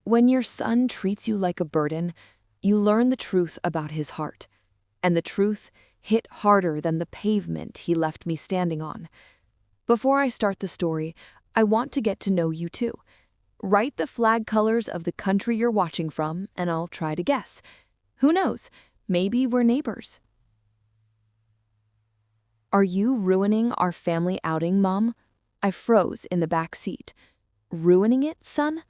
When your son treats you like a burden, you learn the truth about his heart. And the truth hit harder than the pavement he left me standing on. Before I start the story, I want to get to know you too. Write the flag colors of the country you're watching from, and I'll try to guess. Who knows? Maybe we're neighbors. Are you ruining our family outing, Mom? I froze in the back seat. Ruining it, son?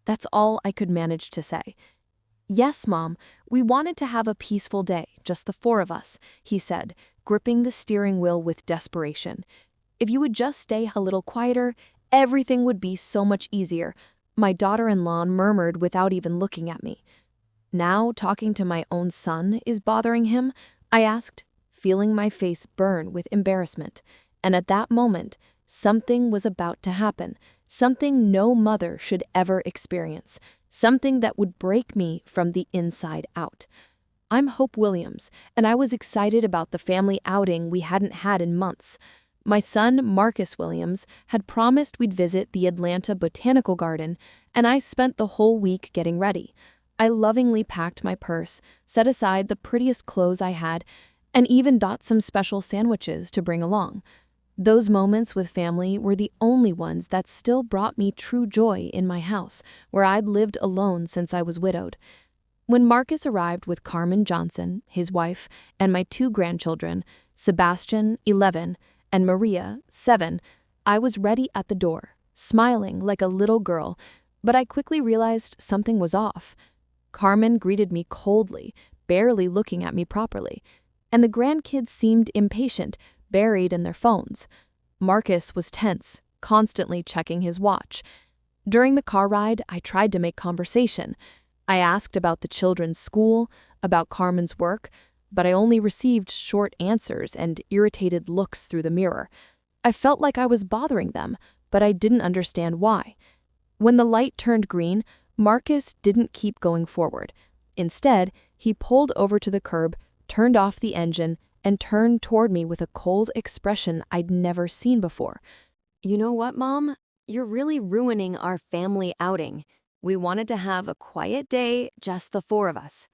That's all I could manage to say. Yes, Mom, we wanted to have a peaceful day, just the four of us, he said, gripping the steering wheel with desperation. If you would just stay a little quieter, everything would be so much easier, my daughter-in-law murmured without even looking at me. Now talking to my own son is bothering him? I asked, feeling my face burn with embarrassment. And at that moment, something was about to happen, something no mother should ever experience, something that would break me from the inside out. I'm Hope Williams, and I was excited about the family outing we hadn't had in months. My son, Marcus Williams, had promised we'd visit the Atlanta Botanical Garden, and I spent the whole week getting ready. I lovingly packed my purse, set aside the prettiest clothes I had, and even bought some special sandwiches to bring along. Those moments with family were the only ones that still brought me true joy in my house, where I'd lived alone since I was widowed. When Marcus arrived with Carmen Johnson, his wife, and my two grandchildren, Sebastian, 11, and Maria, 7, I was ready at the door, smiling like a little girl, but I quickly realized something was off. Carmen greeted me coldly, barely looking at me properly, and the grandkids seemed impatient, buried in their phones. Marcus was tense, constantly checking his watch. During the car ride, I tried to make conversation. I asked about the children's school, about Carmen's work, but I only received short answers and irritated looks through the mirror. I felt like I was bothering them, but I didn't understand why. When the light turned green, Marcus didn't keep going forward. Instead, he pulled over to the curb, turned off the engine, and turned toward me with a cold expression I'd never seen before. You know what, Mom? You're really ruining our family outing. We wanted to have a quiet day, just the four of us.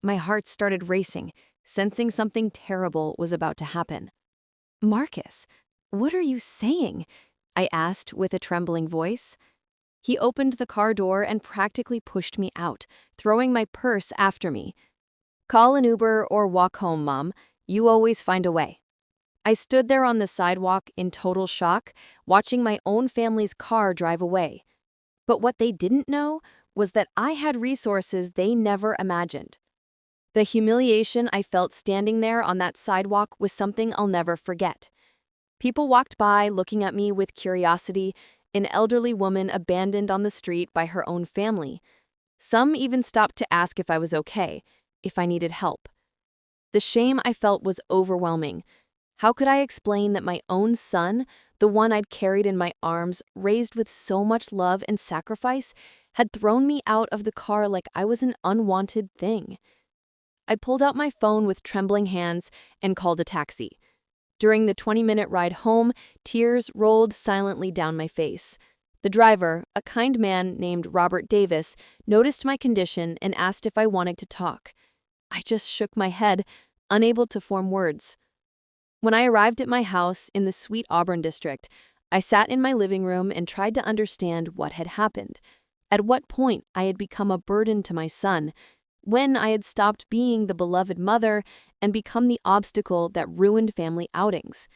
My heart started racing, sensing something terrible was about to happen. Marcus, what are you saying? I asked with a trembling voice. He opened the car door and practically pushed me out, throwing my purse after me. Call an Uber or walk home, Mom. You always find a way. I stood there on the sidewalk in total shock, watching my own family's car drive away. But what they didn't know was that I had resources they never imagined. The humiliation I felt standing there on that sidewalk was something I'll never forget. People walked by looking at me with curiosity, an elderly woman abandoned on the street by her own family. Some even stopped to ask if I was okay, if I needed help. The shame I felt was overwhelming. How could I explain that my own son, the one I'd carried in my arms, raised with so much love and sacrifice, had thrown me out of the car like I was an unwanted thing? I pulled out my phone with trembling hands and called a taxi. During the 20-minute ride home, tears rolled silently down my face. The driver, a kind man named Robert Davis, noticed my condition and asked if I wanted to talk. I just shook my head, unable to form words. When I arrived at my house in the Sweet Auburn district, I sat in my living room and tried to understand what had happened. At what point I had become a burden to my son, when I had stopped being the beloved mother and become the obstacle that ruined family outings.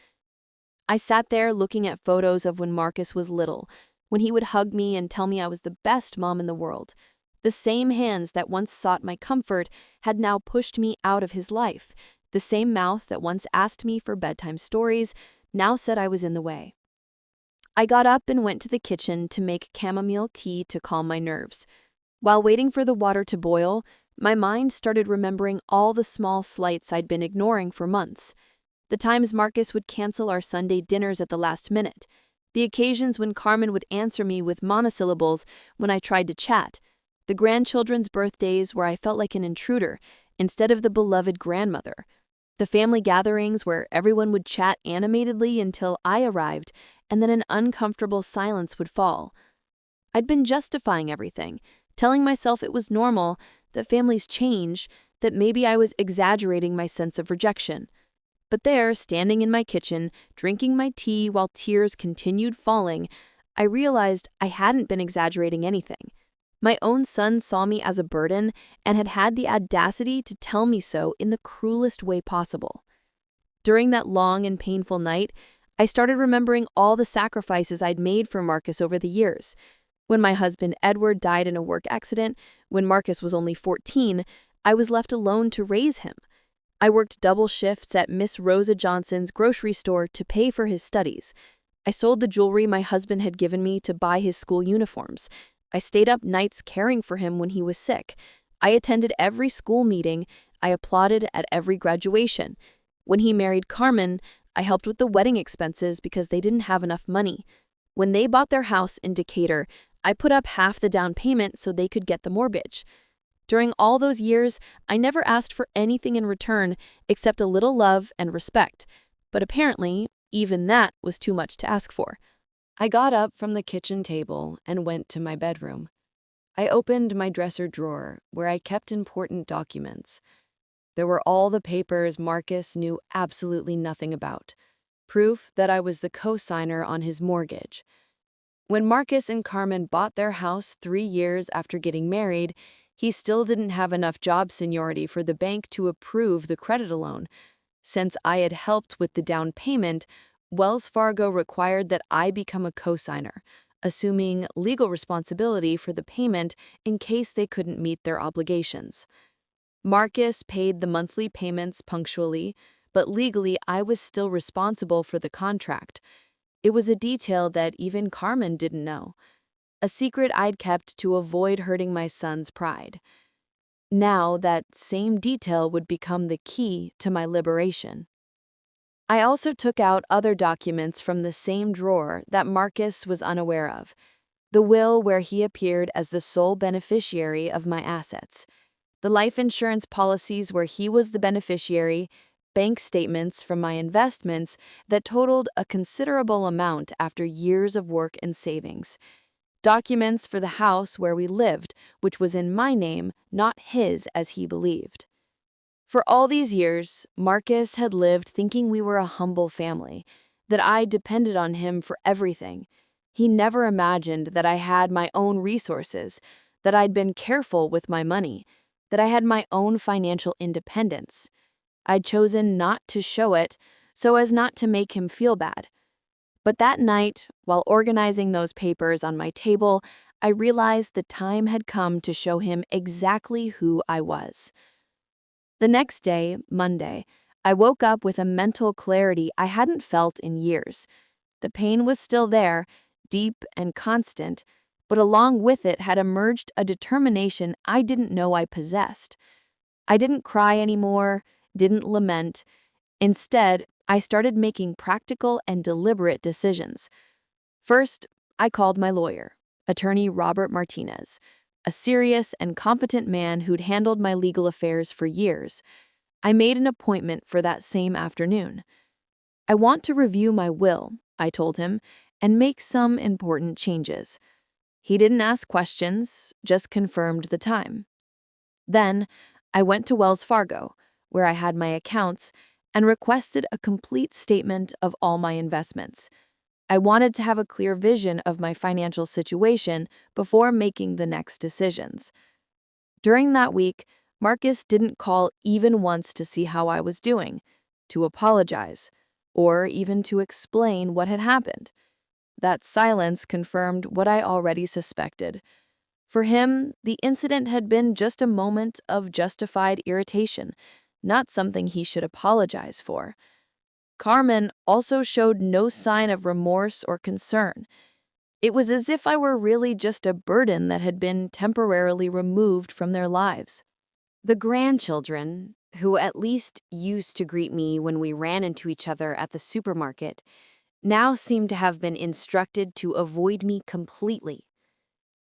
I sat there looking at photos of when Marcus was little, when he would hug me and tell me I was the best mom in the world. The same hands that once sought my comfort had now pushed me out of his life. The same mouth that once asked me for bedtime stories now said I was in the way. I got up and went to the kitchen to make chamomile tea to calm my nerves. While waiting for the water to boil, my mind started remembering all the small slights I'd been ignoring for months. The times Marcus would cancel our Sunday dinners at the last minute. The occasions when Carmen would answer me with monosyllables when I tried to chat. The grandchildren's birthdays where I felt like an intruder instead of the beloved grandmother. The family gatherings where everyone would chat animatedly until I arrived, and then an uncomfortable silence would fall. I'd been justifying everything, telling myself it was normal, that families change, that maybe I was exaggerating my sense of rejection. But there, standing in my kitchen, drinking my tea while tears continued falling, I realized I hadn't been exaggerating anything. My own son saw me as a burden and had had the audacity to tell me so in the cruelest way possible. During that long and painful night, I started remembering all the sacrifices I'd made for Marcus over the years. When my husband Edward died in a work accident, when Marcus was only 14, I was left alone to raise him. I worked double shifts at Miss Rosa Johnson's grocery store to pay for his studies. I sold the jewelry my husband had given me to buy his school uniforms. I stayed up nights caring for him when he was sick. I attended every school meeting. I applauded at every graduation. When he married Carmen, I helped with the wedding expenses because they didn't have enough money. When they bought their house in Decatur, I put up half the down payment so they could get the mortgage. During all those years, I never asked for anything in return except a little love and respect, but apparently, even that was too much to ask for. I got up from the kitchen table and went to my bedroom. I opened my dresser drawer where I kept important documents. There were all the papers Marcus knew absolutely nothing about, proof that I was the co-signer on his mortgage. When Marcus and Carmen bought their house 3 years after getting married, he still didn't have enough job seniority for the bank to approve the credit loan. Since I had helped with the down payment, Wells Fargo required that I become a co-signer, assuming legal responsibility for the payment in case they couldn't meet their obligations. Marcus paid the monthly payments punctually, but legally I was still responsible for the contract. It was a detail that even Carmen didn't know, a secret I'd kept to avoid hurting my son's pride. Now that same detail would become the key to my liberation. I also took out other documents from the same drawer that Marcus was unaware of, the will where he appeared as the sole beneficiary of my assets, the life insurance policies where he was the beneficiary, bank statements from my investments that totaled a considerable amount after years of work and savings, documents for the house where we lived, which was in my name, not his as he believed. For all these years, Marcus had lived thinking we were a humble family, that I depended on him for everything. He never imagined that I had my own resources, that I'd been careful with my money, that I had my own financial independence. I'd chosen not to show it so as not to make him feel bad. But that night, while organizing those papers on my table, I realized the time had come to show him exactly who I was. The next day, Monday, I woke up with a mental clarity I hadn't felt in years. The pain was still there, deep and constant, but along with it had emerged a determination I didn't know I possessed. I didn't cry anymore, didn't lament. Instead, I started making practical and deliberate decisions. First, I called my lawyer, attorney Robert Martinez, a serious and competent man who'd handled my legal affairs for years. I made an appointment for that same afternoon. I want to review my will, I told him, and make some important changes. He didn't ask questions, just confirmed the time. Then, I went to Wells Fargo, where I had my accounts, and requested a complete statement of all my investments. I wanted to have a clear vision of my financial situation before making the next decisions. During that week, Marcus didn't call even once to see how I was doing, to apologize, or even to explain what had happened. That silence confirmed what I already suspected. For him, the incident had been just a moment of justified irritation, not something he should apologize for. Carmen also showed no sign of remorse or concern. It was as if I were really just a burden that had been temporarily removed from their lives. The grandchildren, who at least used to greet me when we ran into each other at the supermarket, now seemed to have been instructed to avoid me completely.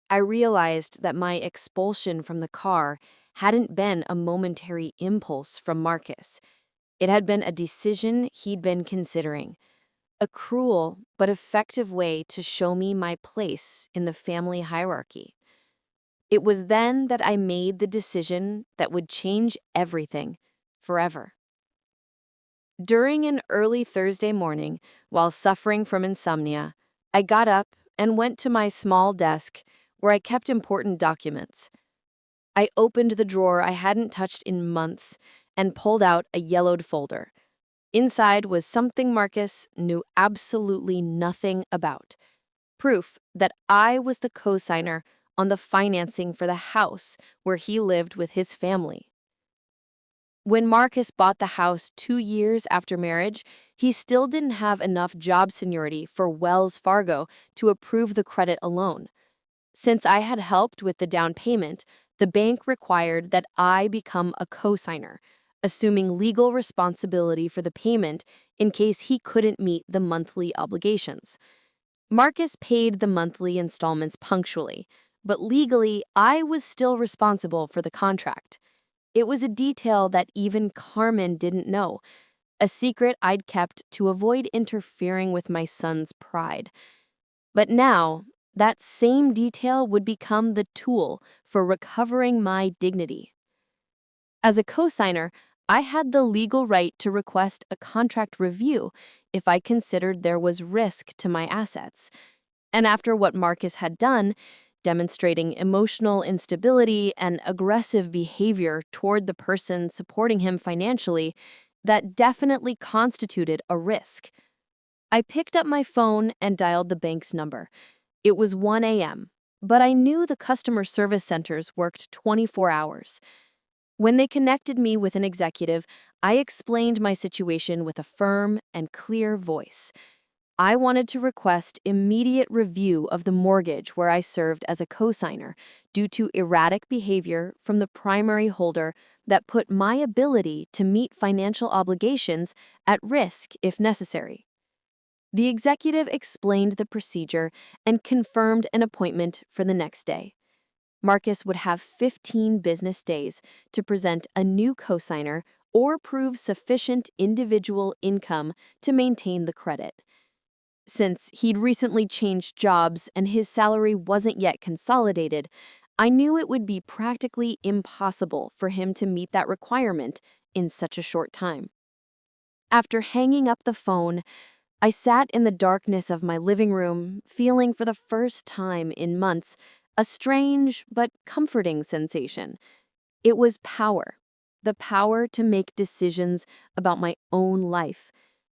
I realized that my expulsion from the car hadn't been a momentary impulse from Marcus. It had been a decision he'd been considering, a cruel but effective way to show me my place in the family hierarchy. It was then that I made the decision that would change everything forever. During an early Thursday morning, while suffering from insomnia, I got up and went to my small desk where I kept important documents. I opened the drawer I hadn't touched in months and pulled out a yellowed folder. Inside was something Marcus knew absolutely nothing about. Proof that I was the co-signer on the financing for the house where he lived with his family. When Marcus bought the house 2 years after marriage, he still didn't have enough job seniority for Wells Fargo to approve the credit alone. Since I had helped with the down payment, the bank required that I become a co-signer, assuming legal responsibility for the payment in case he couldn't meet the monthly obligations. Marcus paid the monthly installments punctually, but legally, I was still responsible for the contract. It was a detail that even Carmen didn't know, a secret I'd kept to avoid interfering with my son's pride. But now, that same detail would become the tool for recovering my dignity. As a co-signer, I had the legal right to request a contract review if I considered there was risk to my assets. And after what Marcus had done, demonstrating emotional instability and aggressive behavior toward the person supporting him financially, that definitely constituted a risk. I picked up my phone and dialed the bank's number. It was 1 a.m., but I knew the customer service centers worked 24 hours. When they connected me with an executive, I explained my situation with a firm and clear voice. I wanted to request immediate review of the mortgage where I served as a co-signer due to erratic behavior from the primary holder that put my ability to meet financial obligations at risk if necessary. The executive explained the procedure and confirmed an appointment for the next day. Marcus would have 15 business days to present a new cosigner or prove sufficient individual income to maintain the credit. Since he'd recently changed jobs and his salary wasn't yet consolidated, I knew it would be practically impossible for him to meet that requirement in such a short time. After hanging up the phone, I sat in the darkness of my living room, feeling for the first time in months a strange but comforting sensation. It was power, the power to make decisions about my own life,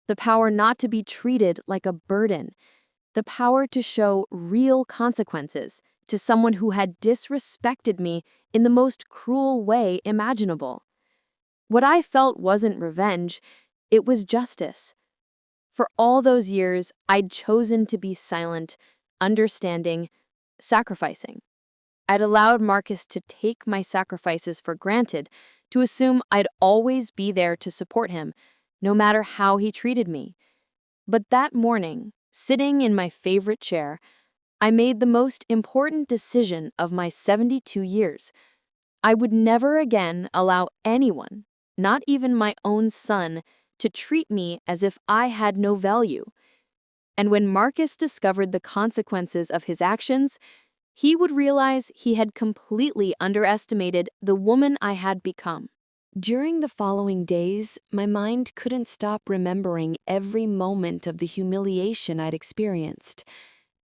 the power not to be treated like a burden, the power to show real consequences to someone who had disrespected me in the most cruel way imaginable. What I felt wasn't revenge, it was justice. For all those years, I'd chosen to be silent, understanding, sacrificing. I'd allowed Marcus to take my sacrifices for granted, to assume I'd always be there to support him, no matter how he treated me. But that morning, sitting in my favorite chair, I made the most important decision of my 72 years. I would never again allow anyone, not even my own son, to treat me as if I had no value. And when Marcus discovered the consequences of his actions, he would realize he had completely underestimated the woman I had become. During the following days, my mind couldn't stop remembering every moment of the humiliation I'd experienced.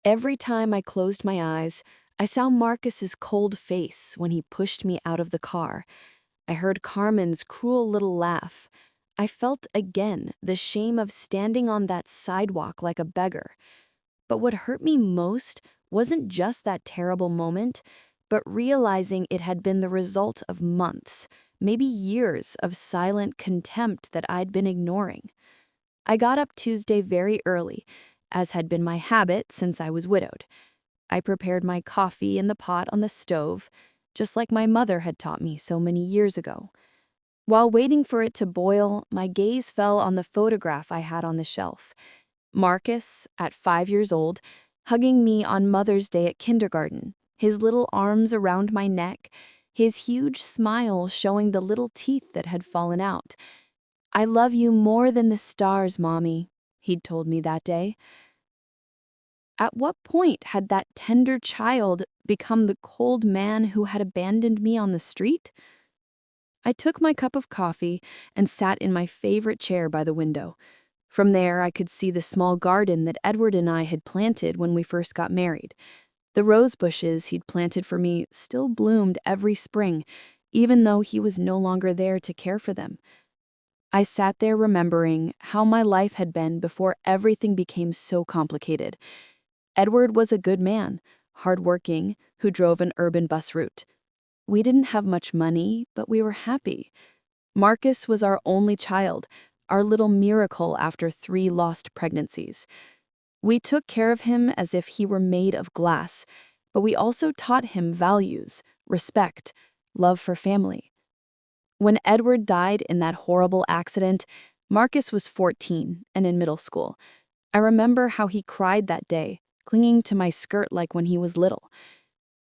Every time I closed my eyes, I saw Marcus's cold face when he pushed me out of the car. I heard Carmen's cruel little laugh. I felt again the shame of standing on that sidewalk like a beggar. But what hurt me most wasn't just that terrible moment, but realizing it had been the result of months, maybe years of silent contempt that I'd been ignoring. I got up Tuesday very early, as had been my habit since I was widowed. I prepared my coffee in the pot on the stove, just like my mother had taught me so many years ago. While waiting for it to boil, my gaze fell on the photograph I had on the shelf. Marcus, at 5 years old, hugging me on Mother's Day at kindergarten, his little arms around my neck, his huge smile showing the little teeth that had fallen out. "I love you more than the stars, Mommy," he'd told me that day. At what point had that tender child become the cold man who had abandoned me on the street? I took my cup of coffee and sat in my favorite chair by the window. From there, I could see the small garden that Edward and I had planted when we first got married. The rose bushes he'd planted for me still bloomed every spring, even though he was no longer there to care for them. I sat there remembering how my life had been before everything became so complicated. Edward was a good man, hardworking, who drove an urban bus route. We didn't have much money, but we were happy. Marcus was our only child, our little miracle after 3 lost pregnancies. We took care of him as if he were made of glass, but we also taught him values, respect, love for family. When Edward died in that horrible accident, Marcus was 14 and in middle school. I remember how he cried that day, clinging to my skirt like when he was little.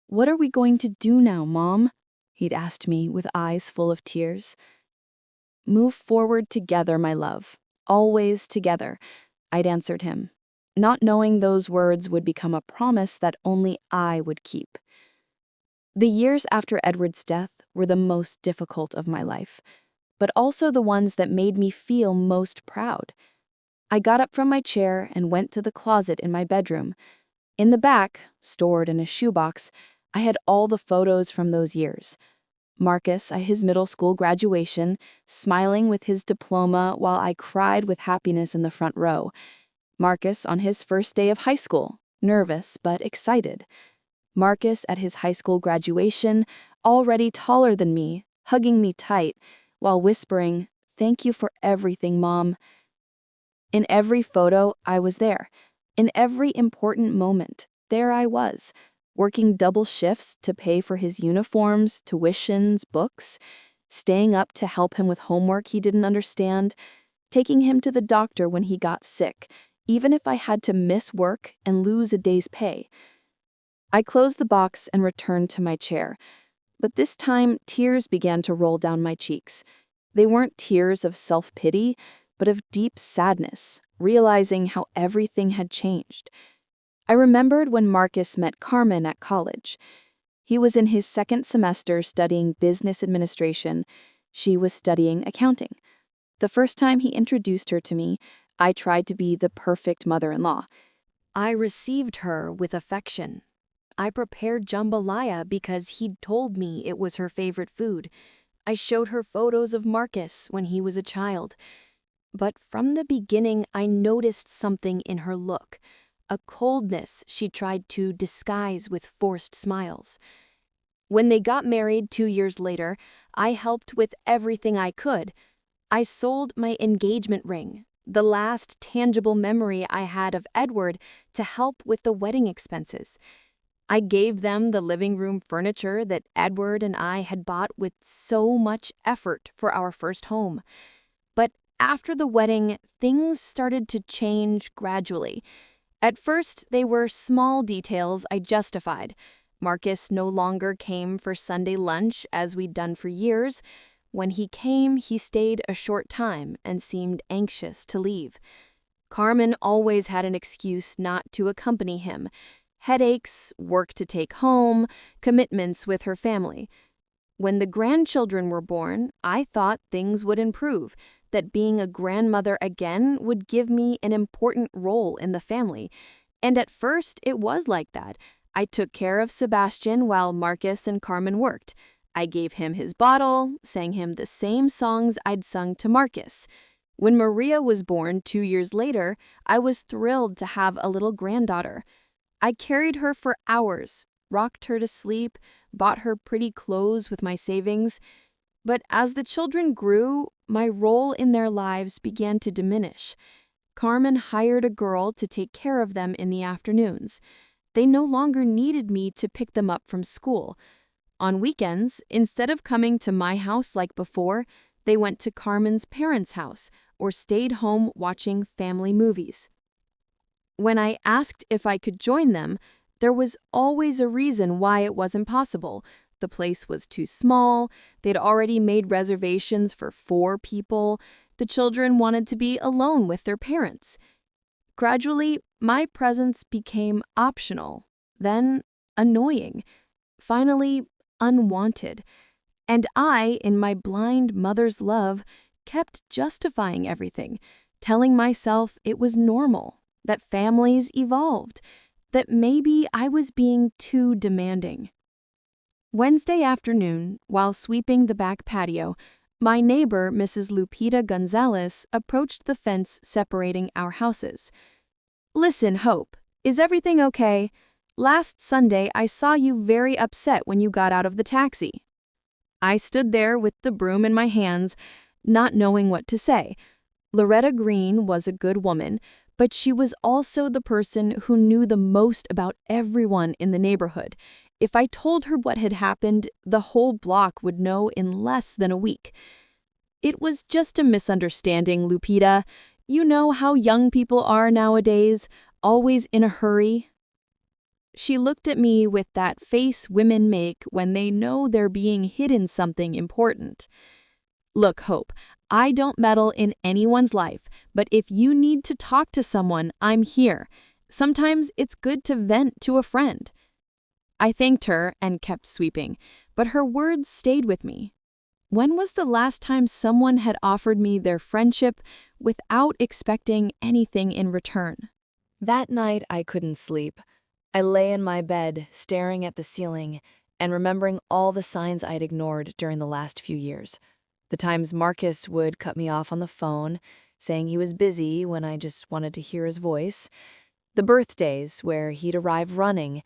"What are we going to do now, Mom?" he'd asked me with eyes full of tears. "Move forward together, my love. Always together," I'd answered him, not knowing those words would become a promise that only I would keep. The years after Edward's death were the most difficult of my life, but also the ones that made me feel most proud. I got up from my chair and went to the closet in my bedroom. In the back, stored in a shoebox, I had all the photos from those years. Marcus at his middle school graduation, smiling with his diploma while I cried with happiness in the front row. Marcus on his first day of high school, nervous but excited. Marcus at his high school graduation, already taller than me, hugging me tight, while whispering, "Thank you for everything, Mom." In every photo, I was there. In every important moment, there I was, working double shifts to pay for his uniforms, tuitions, books, staying up to help him with homework he didn't understand, taking him to the doctor when he got sick, even if I had to miss work and lose a day's pay. I closed the box and returned to my chair, but this time tears began to roll down my cheeks. They weren't tears of self-pity, but of deep sadness, realizing how everything had changed. I remembered when Marcus met Carmen at college. He was in his 2nd semester studying business administration. She was studying accounting. The first time he introduced her to me, I tried to be the perfect mother-in-law. I received her with affection. I prepared jambalaya because he'd told me it was her favorite food. I showed her photos of Marcus when he was a child. But from the beginning, I noticed something in her look, a coldness she tried to disguise with forced smiles. When they got married 2 years later, I helped with everything I could. I sold my engagement ring, the last tangible memory I had of Edward, to help with the wedding expenses. I gave them the living room furniture that Edward and I had bought with so much effort for our first home. But after the wedding, things started to change gradually. At first, they were small details I justified. Marcus no longer came for Sunday lunch as we'd done for years. When he came, he stayed a short time and seemed anxious to leave. Carmen always had an excuse not to accompany him: headaches, work to take home, commitments with her family. When the grandchildren were born, I thought things would improve, that being a grandmother again would give me an important role in the family. And at first, it was like that. I took care of Sebastian while Marcus and Carmen worked. I gave him his bottle, sang him the same songs I'd sung to Marcus. When Maria was born 2 years later, I was thrilled to have a little granddaughter. I carried her for hours, rocked her to sleep, bought her pretty clothes with my savings. But as the children grew, my role in their lives began to diminish. Carmen hired a girl to take care of them in the afternoons. They no longer needed me to pick them up from school. On weekends, instead of coming to my house like before, they went to Carmen's parents' house or stayed home watching family movies. When I asked if I could join them, there was always a reason why it wasn't possible. The place was too small, they'd already made reservations for 4 people, the children wanted to be alone with their parents. Gradually, my presence became optional, then annoying, finally unwanted. And I, in my blind mother's love, kept justifying everything, telling myself it was normal, that families evolved, that maybe I was being too demanding. Wednesday afternoon, while sweeping the back patio, my neighbor, Mrs. Lupita Gonzalez, approached the fence separating our houses. "Listen, Hope, is everything okay? Last Sunday I saw you very upset when you got out of the taxi." I stood there with the broom in my hands, not knowing what to say. Loretta Green was a good woman, but she was also the person who knew the most about everyone in the neighborhood. If I told her what had happened, the whole block would know in less than a week. "It was just a misunderstanding, Lupita. You know how young people are nowadays, always in a hurry." She looked at me with that face women make when they know they're being hidden something important. "Look, Hope, I don't meddle in anyone's life, but if you need to talk to someone, I'm here. Sometimes it's good to vent to a friend." I thanked her and kept sweeping, but her words stayed with me. When was the last time someone had offered me their friendship without expecting anything in return? That night, I couldn't sleep. I lay in my bed, staring at the ceiling, and remembering all the signs I'd ignored during the last few years. The times Marcus would cut me off on the phone, saying he was busy when I just wanted to hear his voice. The birthdays where he'd arrive running,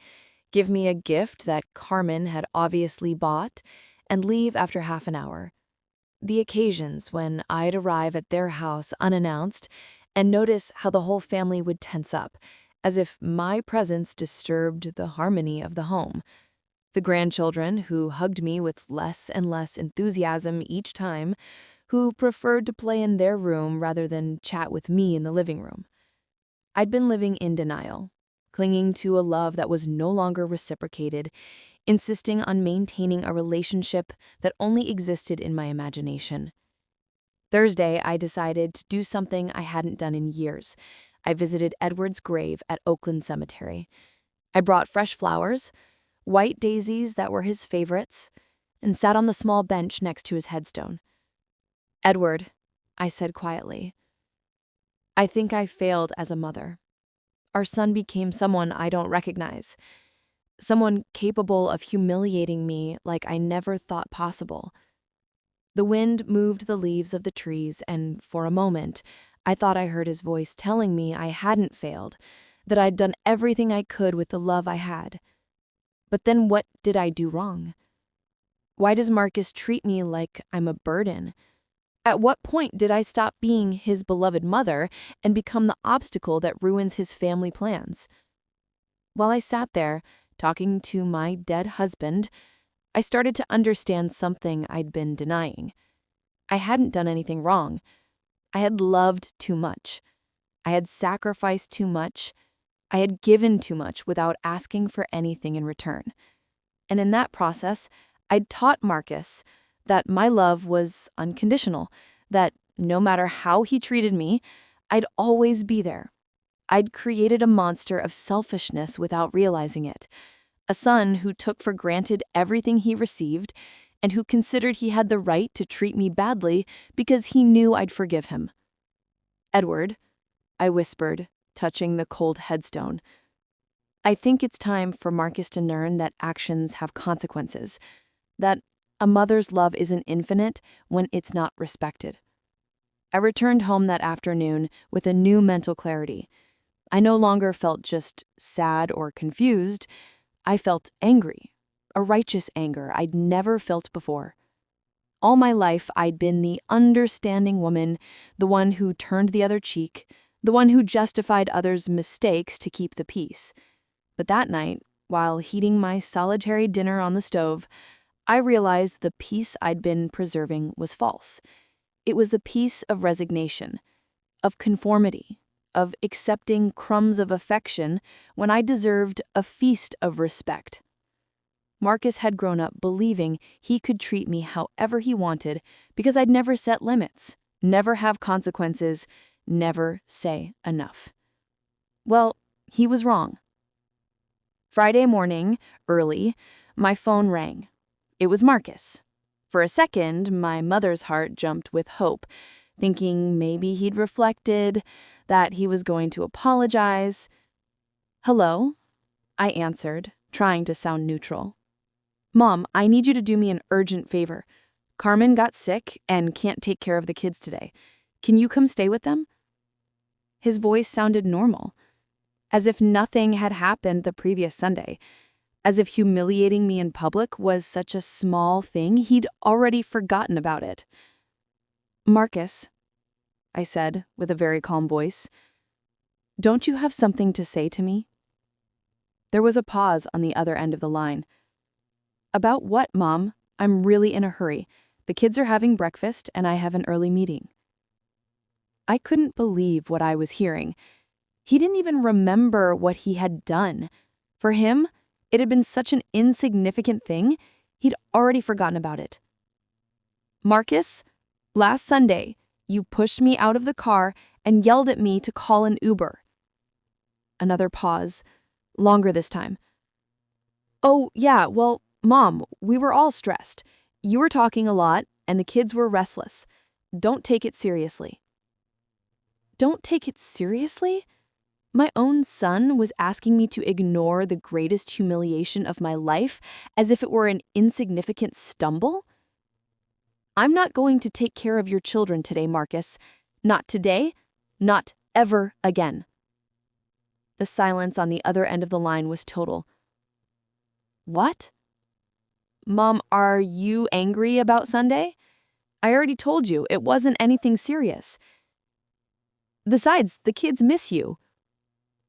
give me a gift that Carmen had obviously bought, and leave after half an hour. The occasions when I'd arrive at their house unannounced and notice how the whole family would tense up, as if my presence disturbed the harmony of the home. The grandchildren who hugged me with less and less enthusiasm each time, who preferred to play in their room rather than chat with me in the living room. I'd been living in denial, clinging to a love that was no longer reciprocated, insisting on maintaining a relationship that only existed in my imagination. Thursday, I decided to do something I hadn't done in years. I visited Edward's grave at Oakland Cemetery. I brought fresh flowers, white daisies that were his favorites, and sat on the small bench next to his headstone. "Edward," I said quietly, "I think I failed as a mother. Our son became someone I don't recognize, someone capable of humiliating me like I never thought possible." The wind moved the leaves of the trees, and for a moment, I thought I heard his voice telling me I hadn't failed, that I'd done everything I could with the love I had. But then what did I do wrong? Why does Marcus treat me like I'm a burden? At what point did I stop being his beloved mother and become the obstacle that ruins his family plans? While I sat there, talking to my dead husband, I started to understand something I'd been denying. I hadn't done anything wrong. I had loved too much. I had sacrificed too much. I had given too much without asking for anything in return. And in that process, I'd taught Marcus that my love was unconditional, that no matter how he treated me, I'd always be there. I'd created a monster of selfishness without realizing it, a son who took for granted everything he received and who considered he had the right to treat me badly because he knew I'd forgive him. "Edward," I whispered, touching the cold headstone, "I think it's time for Marcus to learn that actions have consequences, that a mother's love isn't infinite when it's not respected." I returned home that afternoon with a new mental clarity. I no longer felt just sad or confused. I felt angry, a righteous anger I'd never felt before. All my life, I'd been the understanding woman, the one who turned the other cheek, the one who justified others' mistakes to keep the peace. But that night, while heating my solitary dinner on the stove, I realized the peace I'd been preserving was false. It was the peace of resignation, of conformity, of accepting crumbs of affection when I deserved a feast of respect. Marcus had grown up believing he could treat me however he wanted because I'd never set limits, never have consequences, never say enough. Well, he was wrong. Friday morning, early, my phone rang. It was Marcus. For a second, my mother's heart jumped with hope, thinking maybe he'd reflected, that he was going to apologize. "Hello?" I answered, trying to sound neutral. "Mom, I need you to do me an urgent favor. Carmen got sick and can't take care of the kids today. Can you come stay with them?" His voice sounded normal, as if nothing had happened the previous Sunday, as if humiliating me in public was such a small thing he'd already forgotten about it. "Marcus," I said with a very calm voice, "don't you have something to say to me?" There was a pause on the other end of the line. "About what, Mom? I'm really in a hurry. The kids are having breakfast and I have an early meeting." I couldn't believe what I was hearing. He didn't even remember what he had done. For him, it had been such an insignificant thing, he'd already forgotten about it. "Marcus, last Sunday, you pushed me out of the car and yelled at me to call an Uber." Another pause, longer this time. "Oh, yeah, well, Mom, we were all stressed. You were talking a lot, and the kids were restless. Don't take it seriously." Don't take it seriously? My own son was asking me to ignore the greatest humiliation of my life as if it were an insignificant stumble? "I'm not going to take care of your children today, Marcus. Not today, not ever again." The silence on the other end of the line was total. "What? Mom, are you angry about Sunday? I already told you it wasn't anything serious. Besides, the kids miss you."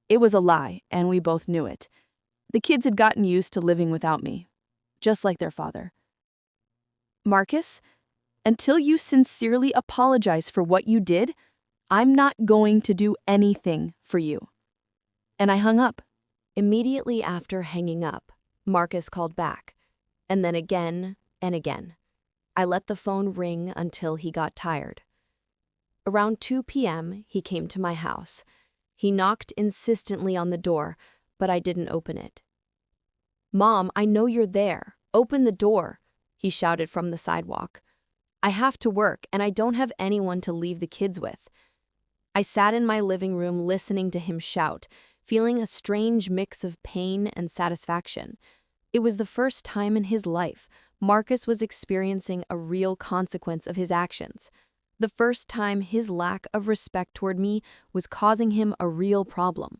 It was a lie, and we both knew it. The kids had gotten used to living without me, just like their father. "Marcus, until you sincerely apologize for what you did, I'm not going to do anything for you." And I hung up. Immediately after hanging up, Marcus called back, and then again and again. I let the phone ring until he got tired. Around 2 p.m., he came to my house. He knocked insistently on the door, but I didn't open it. "Mom, I know you're there. Open the door," he shouted from the sidewalk. "I have to work, and I don't have anyone to leave the kids with." I sat in my living room listening to him shout, feeling a strange mix of pain and satisfaction. It was the first time in his life Marcus was experiencing a real consequence of his actions. The first time his lack of respect toward me was causing him a real problem.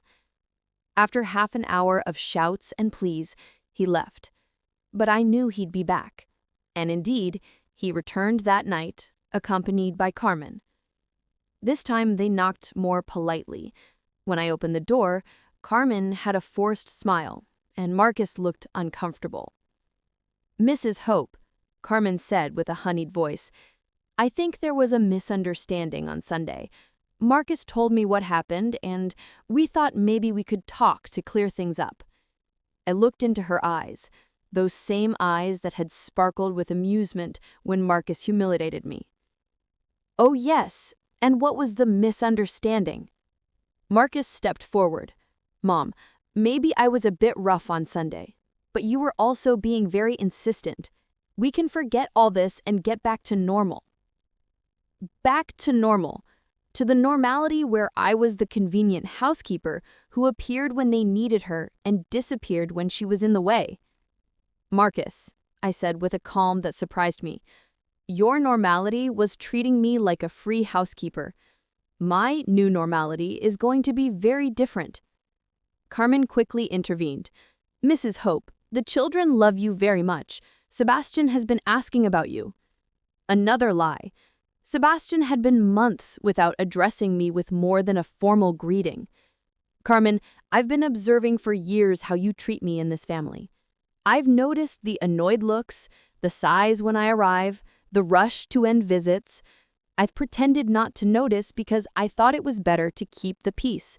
After half an hour of shouts and pleas, he left. But I knew he'd be back. And indeed, he returned that night, accompanied by Carmen. This time they knocked more politely. When I opened the door, Carmen had a forced smile, and Marcus looked uncomfortable. "Mrs. Hope," Carmen said with a honeyed voice, "I think there was a misunderstanding on Sunday. Marcus told me what happened, and we thought maybe we could talk to clear things up." I looked into her eyes, those same eyes that had sparkled with amusement when Marcus humiliated me. "Oh yes, and what was the misunderstanding?" Marcus stepped forward. "Mom, maybe I was a bit rough on Sunday, but you were also being very insistent. We can forget all this and get back to normal." Back to normal. To the normality where I was the convenient housekeeper who appeared when they needed her and disappeared when she was in the way. "Marcus," I said with a calm that surprised me, "your normality was treating me like a free housekeeper. My new normality is going to be very different." Carmen quickly intervened. "Mrs. Hope, the children love you very much. Sebastian has been asking about you." Another lie. Sebastian had been months without addressing me with more than a formal greeting. "Carmen, I've been observing for years how you treat me in this family. I've noticed the annoyed looks, the sighs when I arrive, the rush to end visits. I've pretended not to notice because I thought it was better to keep the peace,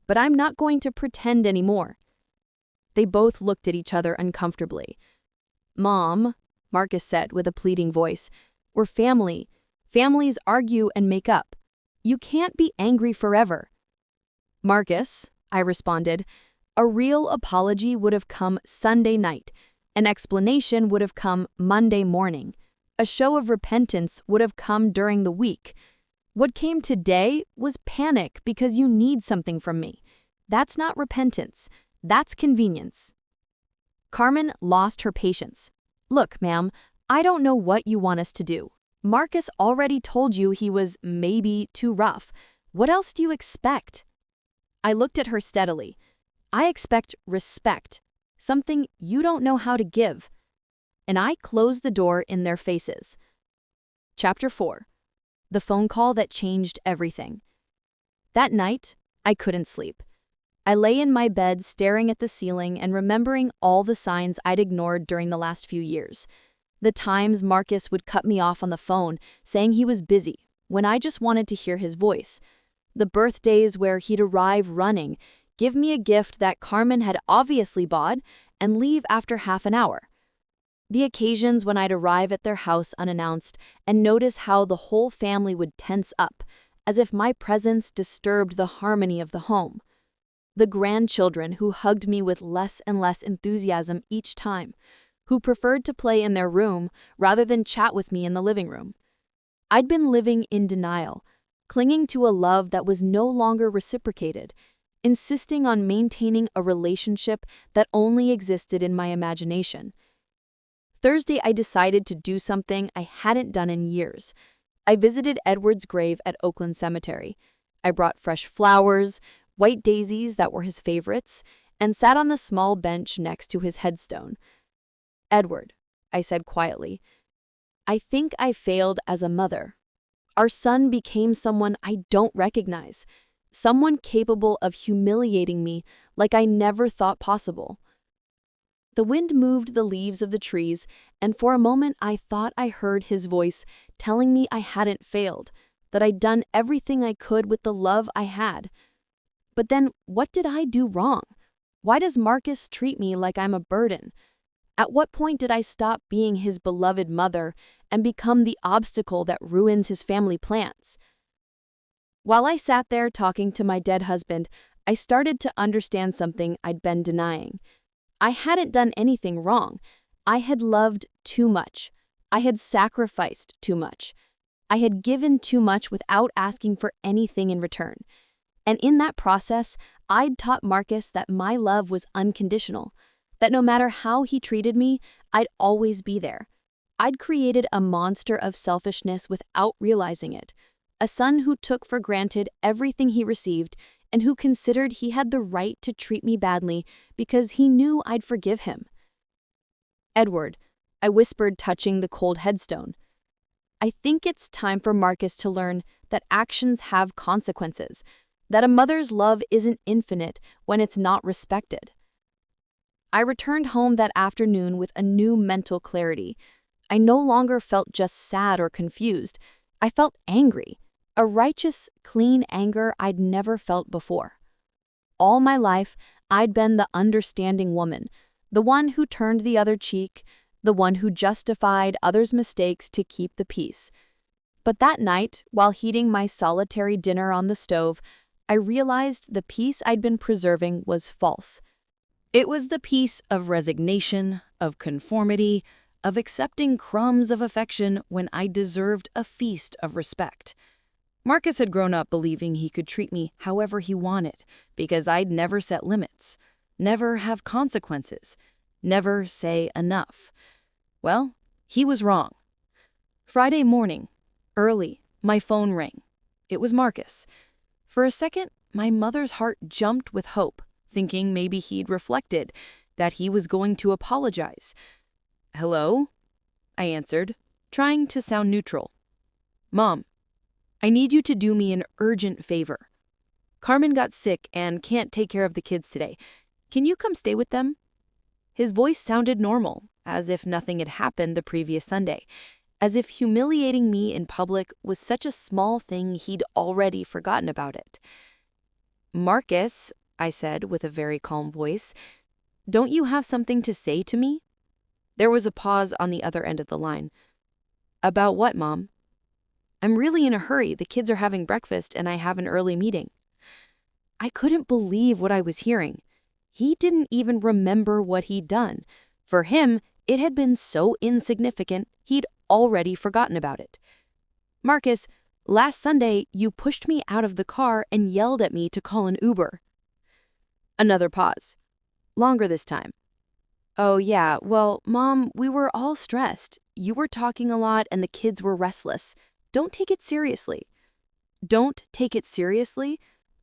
but I'm not going to pretend anymore." They both looked at each other uncomfortably. "Mom," Marcus said with a pleading voice, "we're family. Families argue and make up. You can't be angry forever." "Marcus," I responded, A real apology would have come Sunday night. An explanation would have come Monday morning. A show of repentance would have come during the week. What came today was panic because you need something from me. That's not repentance. That's convenience. Carmen lost her patience. Look, ma'am, I don't know what you want us to do. Marcus already told you he was maybe too rough. What else do you expect? I looked at her steadily. I expect respect, something you don't know how to give. And I closed the door in their faces. Chapter 4. The phone call that changed everything. That night, I couldn't sleep. I lay in my bed staring at the ceiling and remembering all the signs I'd ignored during the last few years. The times Marcus would cut me off on the phone, saying he was busy, when I just wanted to hear his voice. The birthdays where he'd arrive running, give me a gift that Carmen had obviously bought, and leave after half an hour. The occasions when I'd arrive at their house unannounced and notice how the whole family would tense up, as if my presence disturbed the harmony of the home. The grandchildren who hugged me with less and less enthusiasm each time, who preferred to play in their room rather than chat with me in the living room. I'd been living in denial, clinging to a love that was no longer reciprocated, insisting on maintaining a relationship that only existed in my imagination. Thursday, I decided to do something I hadn't done in years. I visited Edward's grave at Oakland Cemetery. I brought fresh flowers, white daisies that were his favorites, and sat on the small bench next to his headstone. Edward, I said quietly, I think I failed as a mother. Our son became someone I don't recognize, someone capable of humiliating me like I never thought possible. The wind moved the leaves of the trees, and for a moment I thought I heard his voice telling me I hadn't failed, that I'd done everything I could with the love I had. But then, what did I do wrong? Why does Marcus treat me like I'm a burden? At what point did I stop being his beloved mother and become the obstacle that ruins his family plans? While I sat there talking to my dead husband, I started to understand something I'd been denying. I hadn't done anything wrong. I had loved too much. I had sacrificed too much. I had given too much without asking for anything in return. And in that process, I'd taught Marcus that my love was unconditional, that no matter how he treated me, I'd always be there. I'd created a monster of selfishness without realizing it, a son who took for granted everything he received and who considered he had the right to treat me badly because he knew I'd forgive him. Edward, I whispered, touching the cold headstone, I think it's time for Marcus to learn that actions have consequences, that a mother's love isn't infinite when it's not respected. I returned home that afternoon with a new mental clarity. I no longer felt just sad or confused. I felt angry. A righteous, clean anger I'd never felt before. All my life, I'd been the understanding woman, the one who turned the other cheek, the one who justified others' mistakes to keep the peace. But that night, while heating my solitary dinner on the stove, I realized the peace I'd been preserving was false. It was the peace of resignation, of conformity, of accepting crumbs of affection when I deserved a feast of respect. Marcus had grown up believing he could treat me however he wanted because I'd never set limits, never have consequences, never say enough. Well, he was wrong. Friday morning, early, my phone rang. It was Marcus. For a second, my mother's heart jumped with hope, thinking maybe he'd reflected, that he was going to apologize. Hello? I answered, trying to sound neutral. Mom, I need you to do me an urgent favor. Carmen got sick and can't take care of the kids today. Can you come stay with them? His voice sounded normal, as if nothing had happened the previous Sunday, as if humiliating me in public was such a small thing he'd already forgotten about it. Marcus, I said with a very calm voice, don't you have something to say to me? There was a pause on the other end of the line. About what, Mom? I'm really in a hurry. The kids are having breakfast and I have an early meeting. I couldn't believe what I was hearing. He didn't even remember what he'd done. For him, it had been so insignificant, he'd already forgotten about it. Marcus, last Sunday, you pushed me out of the car and yelled at me to call an Uber. Another pause. Longer this time. Oh, yeah, well, Mom, we were all stressed. You were talking a lot and the kids were restless. Don't take it seriously. Don't take it seriously?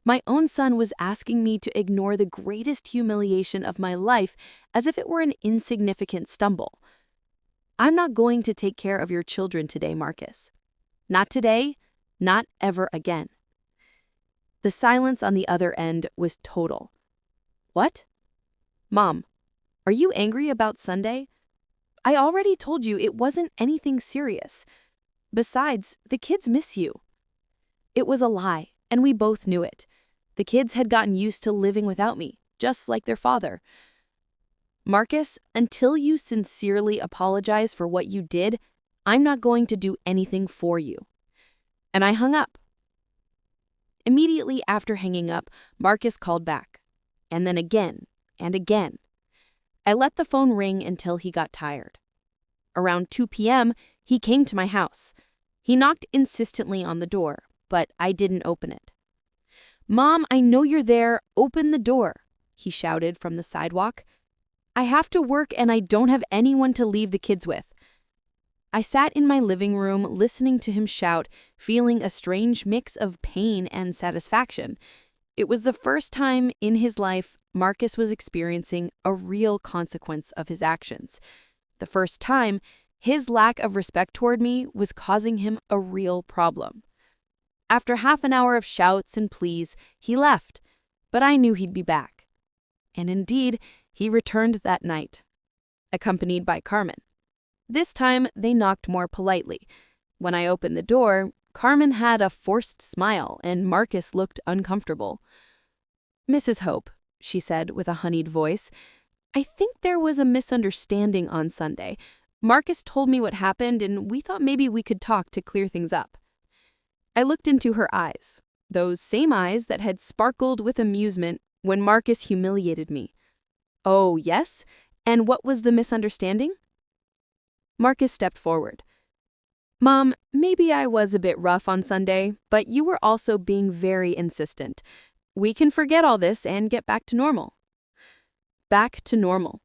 My own son was asking me to ignore the greatest humiliation of my life as if it were an insignificant stumble. I'm not going to take care of your children today, Marcus. Not today, not ever again. The silence on the other end was total. What? Mom, are you angry about Sunday? I already told you it wasn't anything serious. Besides, the kids miss you. It was a lie, and we both knew it. The kids had gotten used to living without me, just like their father. Marcus, until you sincerely apologize for what you did, I'm not going to do anything for you. And I hung up. Immediately after hanging up, Marcus called back. And then again, and again. I let the phone ring until he got tired. Around 2 p.m., he came to my house. He knocked insistently on the door, but I didn't open it. Mom, I know you're there. Open the door, he shouted from the sidewalk. I have to work and I don't have anyone to leave the kids with. I sat in my living room listening to him shout, feeling a strange mix of pain and satisfaction. It was the first time in his life Marcus was experiencing a real consequence of his actions. The first time his lack of respect toward me was causing him a real problem. After half an hour of shouts and pleas, he left, but I knew he'd be back. And indeed, he returned that night, accompanied by Carmen. This time, they knocked more politely. When I opened the door, Carmen had a forced smile and Marcus looked uncomfortable. Mrs. Hope, she said with a honeyed voice, I think there was a misunderstanding on Sunday. Marcus told me what happened and we thought maybe we could talk to clear things up. I looked into her eyes, those same eyes that had sparkled with amusement when Marcus humiliated me. Oh, yes? And what was the misunderstanding? Marcus stepped forward. Mom, maybe I was a bit rough on Sunday, but you were also being very insistent. We can forget all this and get back to normal. Back to normal.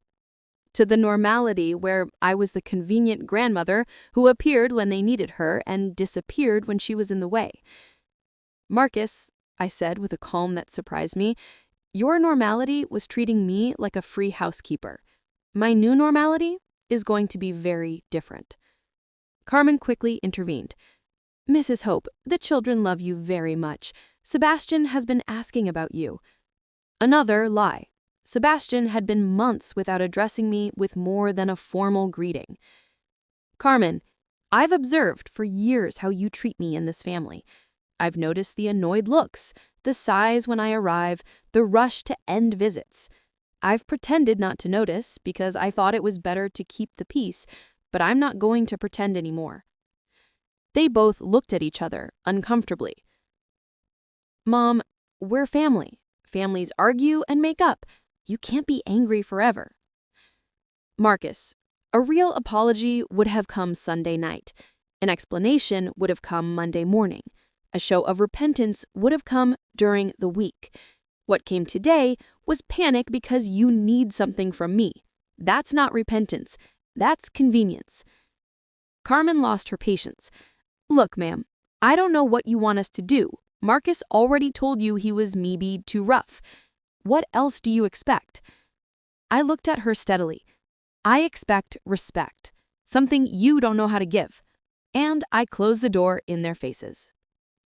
To the normality where I was the convenient grandmother who appeared when they needed her and disappeared when she was in the way. Marcus, I said with a calm that surprised me, your normality was treating me like a free housekeeper. My new normality is going to be very different. Carmen quickly intervened. Mrs. Hope, the children love you very much. Sebastian has been asking about you. Another lie. Sebastian had been months without addressing me with more than a formal greeting. Carmen, I've observed for years how you treat me in this family. I've noticed the annoyed looks, the sighs when I arrive, the rush to end visits. I've pretended not to notice because I thought it was better to keep the peace, but I'm not going to pretend anymore. They both looked at each other uncomfortably. Mom, we're family. Families argue and make up. You can't be angry forever. Marcus, a real apology would have come Sunday night. An explanation would have come Monday morning. A show of repentance would have come during the week. What came today was panic because you need something from me. That's not repentance. That's convenience. Carmen lost her patience. Look, ma'am, I don't know what you want us to do. Marcus already told you he was maybe too rough. What else do you expect? I looked at her steadily. I expect respect, something you don't know how to give. And I closed the door in their faces.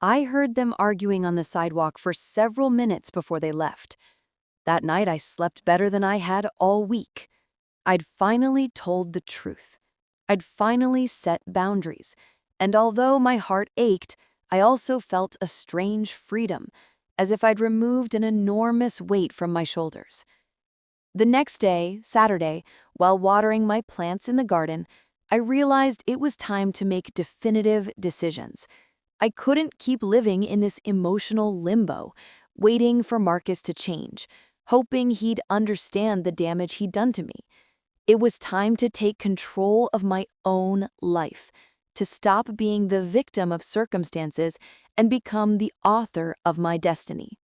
I heard them arguing on the sidewalk for several minutes before they left. That night I slept better than I had all week. I'd finally told the truth. I'd finally set boundaries. And although my heart ached, I also felt a strange freedom, as if I'd removed an enormous weight from my shoulders. The next day, Saturday, while watering my plants in the garden, I realized it was time to make definitive decisions. I couldn't keep living in this emotional limbo, waiting for Marcus to change, hoping he'd understand the damage he'd done to me. It was time to take control of my own life, to stop being the victim of circumstances and become the author of my destiny.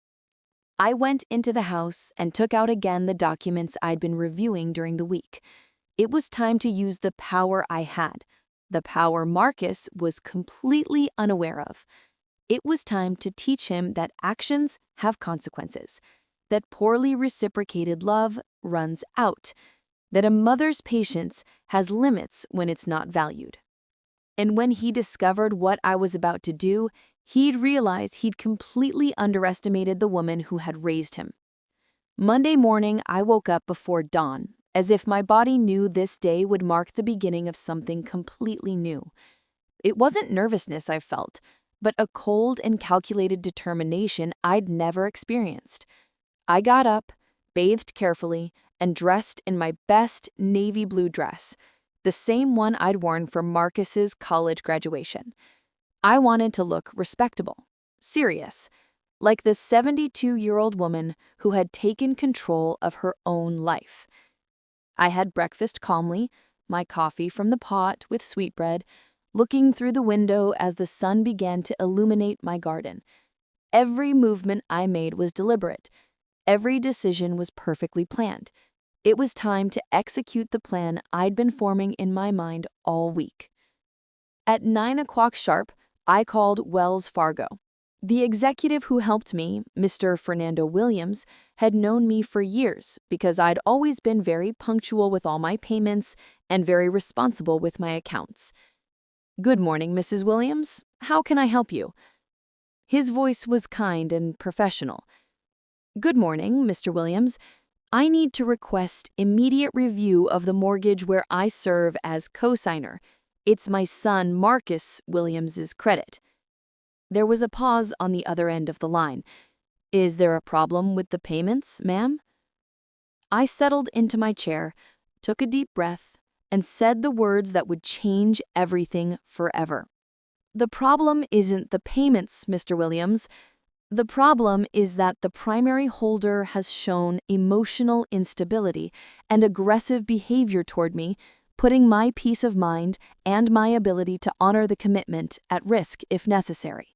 I went into the house and took out again the documents I'd been reviewing during the week. It was time to use the power I had, the power Marcus was completely unaware of. It was time to teach him that actions have consequences, that poorly reciprocated love runs out, that a mother's patience has limits when it's not valued. And when he discovered what I was about to do, he'd realize he'd completely underestimated the woman who had raised him. Monday morning, I woke up before dawn, as if my body knew this day would mark the beginning of something completely new. It wasn't nervousness I felt, but a cold and calculated determination I'd never experienced. I got up, bathed carefully, and dressed in my best navy blue dress, the same one I'd worn for Marcus's college graduation. I wanted to look respectable, serious, like the 72-year-old woman who had taken control of her own life. I had breakfast calmly, my coffee from the pot with sweetbread, looking through the window as the sun began to illuminate my garden. Every movement I made was deliberate. Every decision was perfectly planned. It was time to execute the plan I'd been forming in my mind all week. At 9 o'clock sharp, I called Wells Fargo. The executive who helped me, Mr. Fernando Williams, had known me for years because I'd always been very punctual with all my payments and very responsible with my accounts. "Good morning, Mrs. Williams. How can I help you?" His voice was kind and professional. "Good morning, Mr. Williams. I need to request immediate review of the mortgage where I serve as co-signer. It's my son Marcus Williams's credit." There was a pause on the other end of the line. "Is there a problem with the payments, ma'am?" I settled into my chair, took a deep breath, and said the words that would change everything forever. "The problem isn't the payments, Mr. Williams. The problem is that the primary holder has shown emotional instability and aggressive behavior toward me, putting my peace of mind and my ability to honor the commitment at risk if necessary."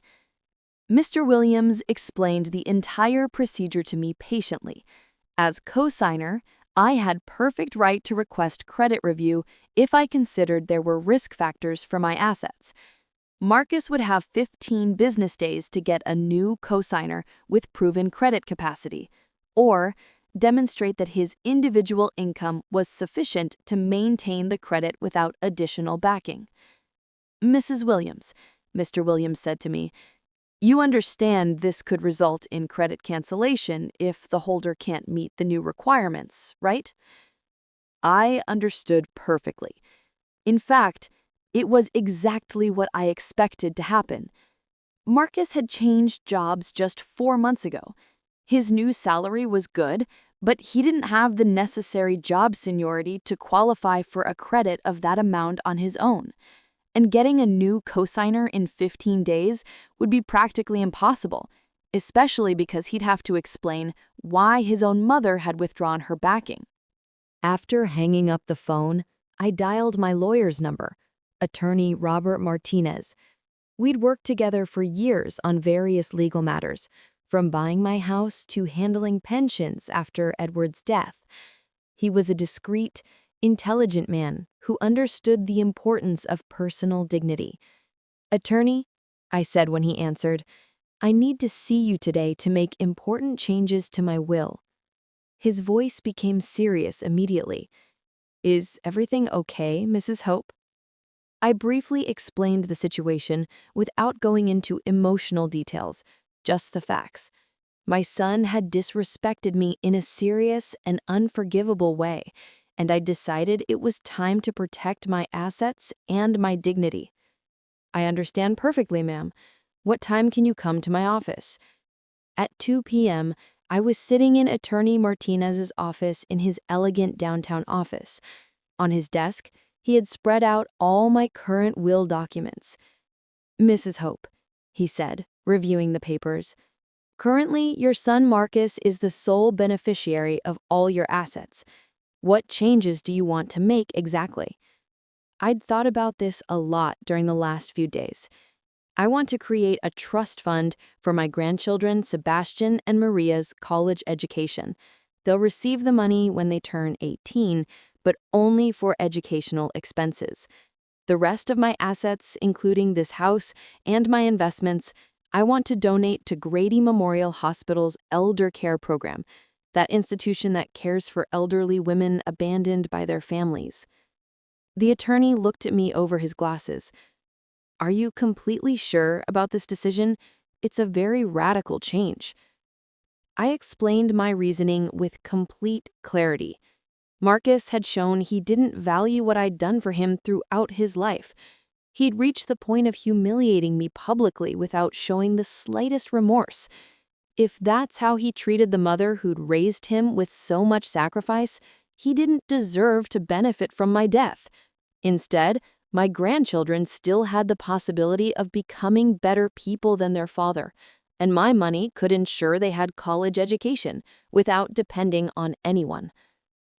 Mr. Williams explained the entire procedure to me patiently. As co-signer, I had perfect right to request credit review if I considered there were risk factors for my assets. Marcus would have 15 business days to get a new co-signer with proven credit capacity, or demonstrate that his individual income was sufficient to maintain the credit without additional backing. "Mrs. Williams," Mr. Williams said to me, "you understand this could result in credit cancellation if the holder can't meet the new requirements, right?" I understood perfectly. In fact, it was exactly what I expected to happen. Marcus had changed jobs just 4 months ago. His new salary was good, but he didn't have the necessary job seniority to qualify for a credit of that amount on his own. And getting a new co-signer in 15 days would be practically impossible, especially because he'd have to explain why his own mother had withdrawn her backing. After hanging up the phone, I dialed my lawyer's number, attorney Robert Martinez. We'd worked together for years on various legal matters, from buying my house to handling pensions after Edward's death. He was a discreet, intelligent man who understood the importance of personal dignity. "Attorney," I said when he answered, "I need to see you today to make important changes to my will." His voice became serious immediately. "Is everything okay, Mrs. Hope?" I briefly explained the situation without going into emotional details, just the facts. My son had disrespected me in a serious and unforgivable way, and I decided it was time to protect my assets and my dignity. "I understand perfectly, ma'am. What time can you come to my office?" At 2 p.m., I was sitting in Attorney Martinez's office in his elegant downtown office. On his desk, he had spread out all my current will documents. "Mrs. Hope," he said, reviewing the papers, Currently, your son Marcus is the sole beneficiary of all your assets. What changes do you want to make exactly? I'd thought about this a lot during the last few days. I want to create a trust fund for my grandchildren Sebastian and Maria's college education. They'll receive the money when they turn 18, but only for educational expenses. The rest of my assets, including this house and my investments, I want to donate to Grady Memorial Hospital's Elder Care Program, that institution that cares for elderly women abandoned by their families. The attorney looked at me over his glasses. Are you completely sure about this decision? It's a very radical change. I explained my reasoning with complete clarity. Marcus had shown he didn't value what I'd done for him throughout his life. He'd reached the point of humiliating me publicly without showing the slightest remorse. If that's how he treated the mother who'd raised him with so much sacrifice, he didn't deserve to benefit from my death. Instead, my grandchildren still had the possibility of becoming better people than their father, and my money could ensure they had college education without depending on anyone.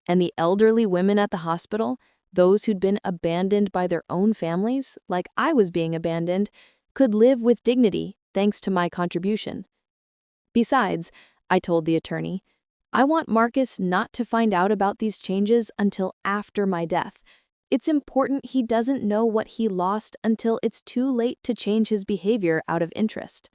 And the elderly women at the hospital, those who'd been abandoned by their own families, like I was being abandoned, could live with dignity thanks to my contribution. Besides, I told the attorney, I want Marcus not to find out about these changes until after my death. It's important he doesn't know what he lost until it's too late to change his behavior out of interest.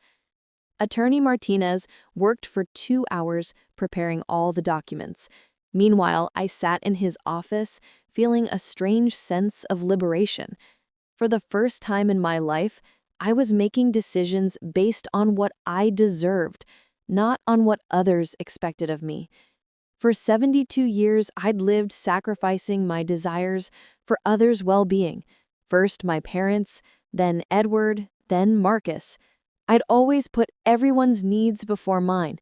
Attorney Martinez worked for 2 hours preparing all the documents. Meanwhile, I sat in his office, feeling a strange sense of liberation. For the first time in my life, I was making decisions based on what I deserved, not on what others expected of me. For 72 years, I'd lived sacrificing my desires for others' well-being. First my parents, then Edward, then Marcus. I'd always put everyone's needs before mine.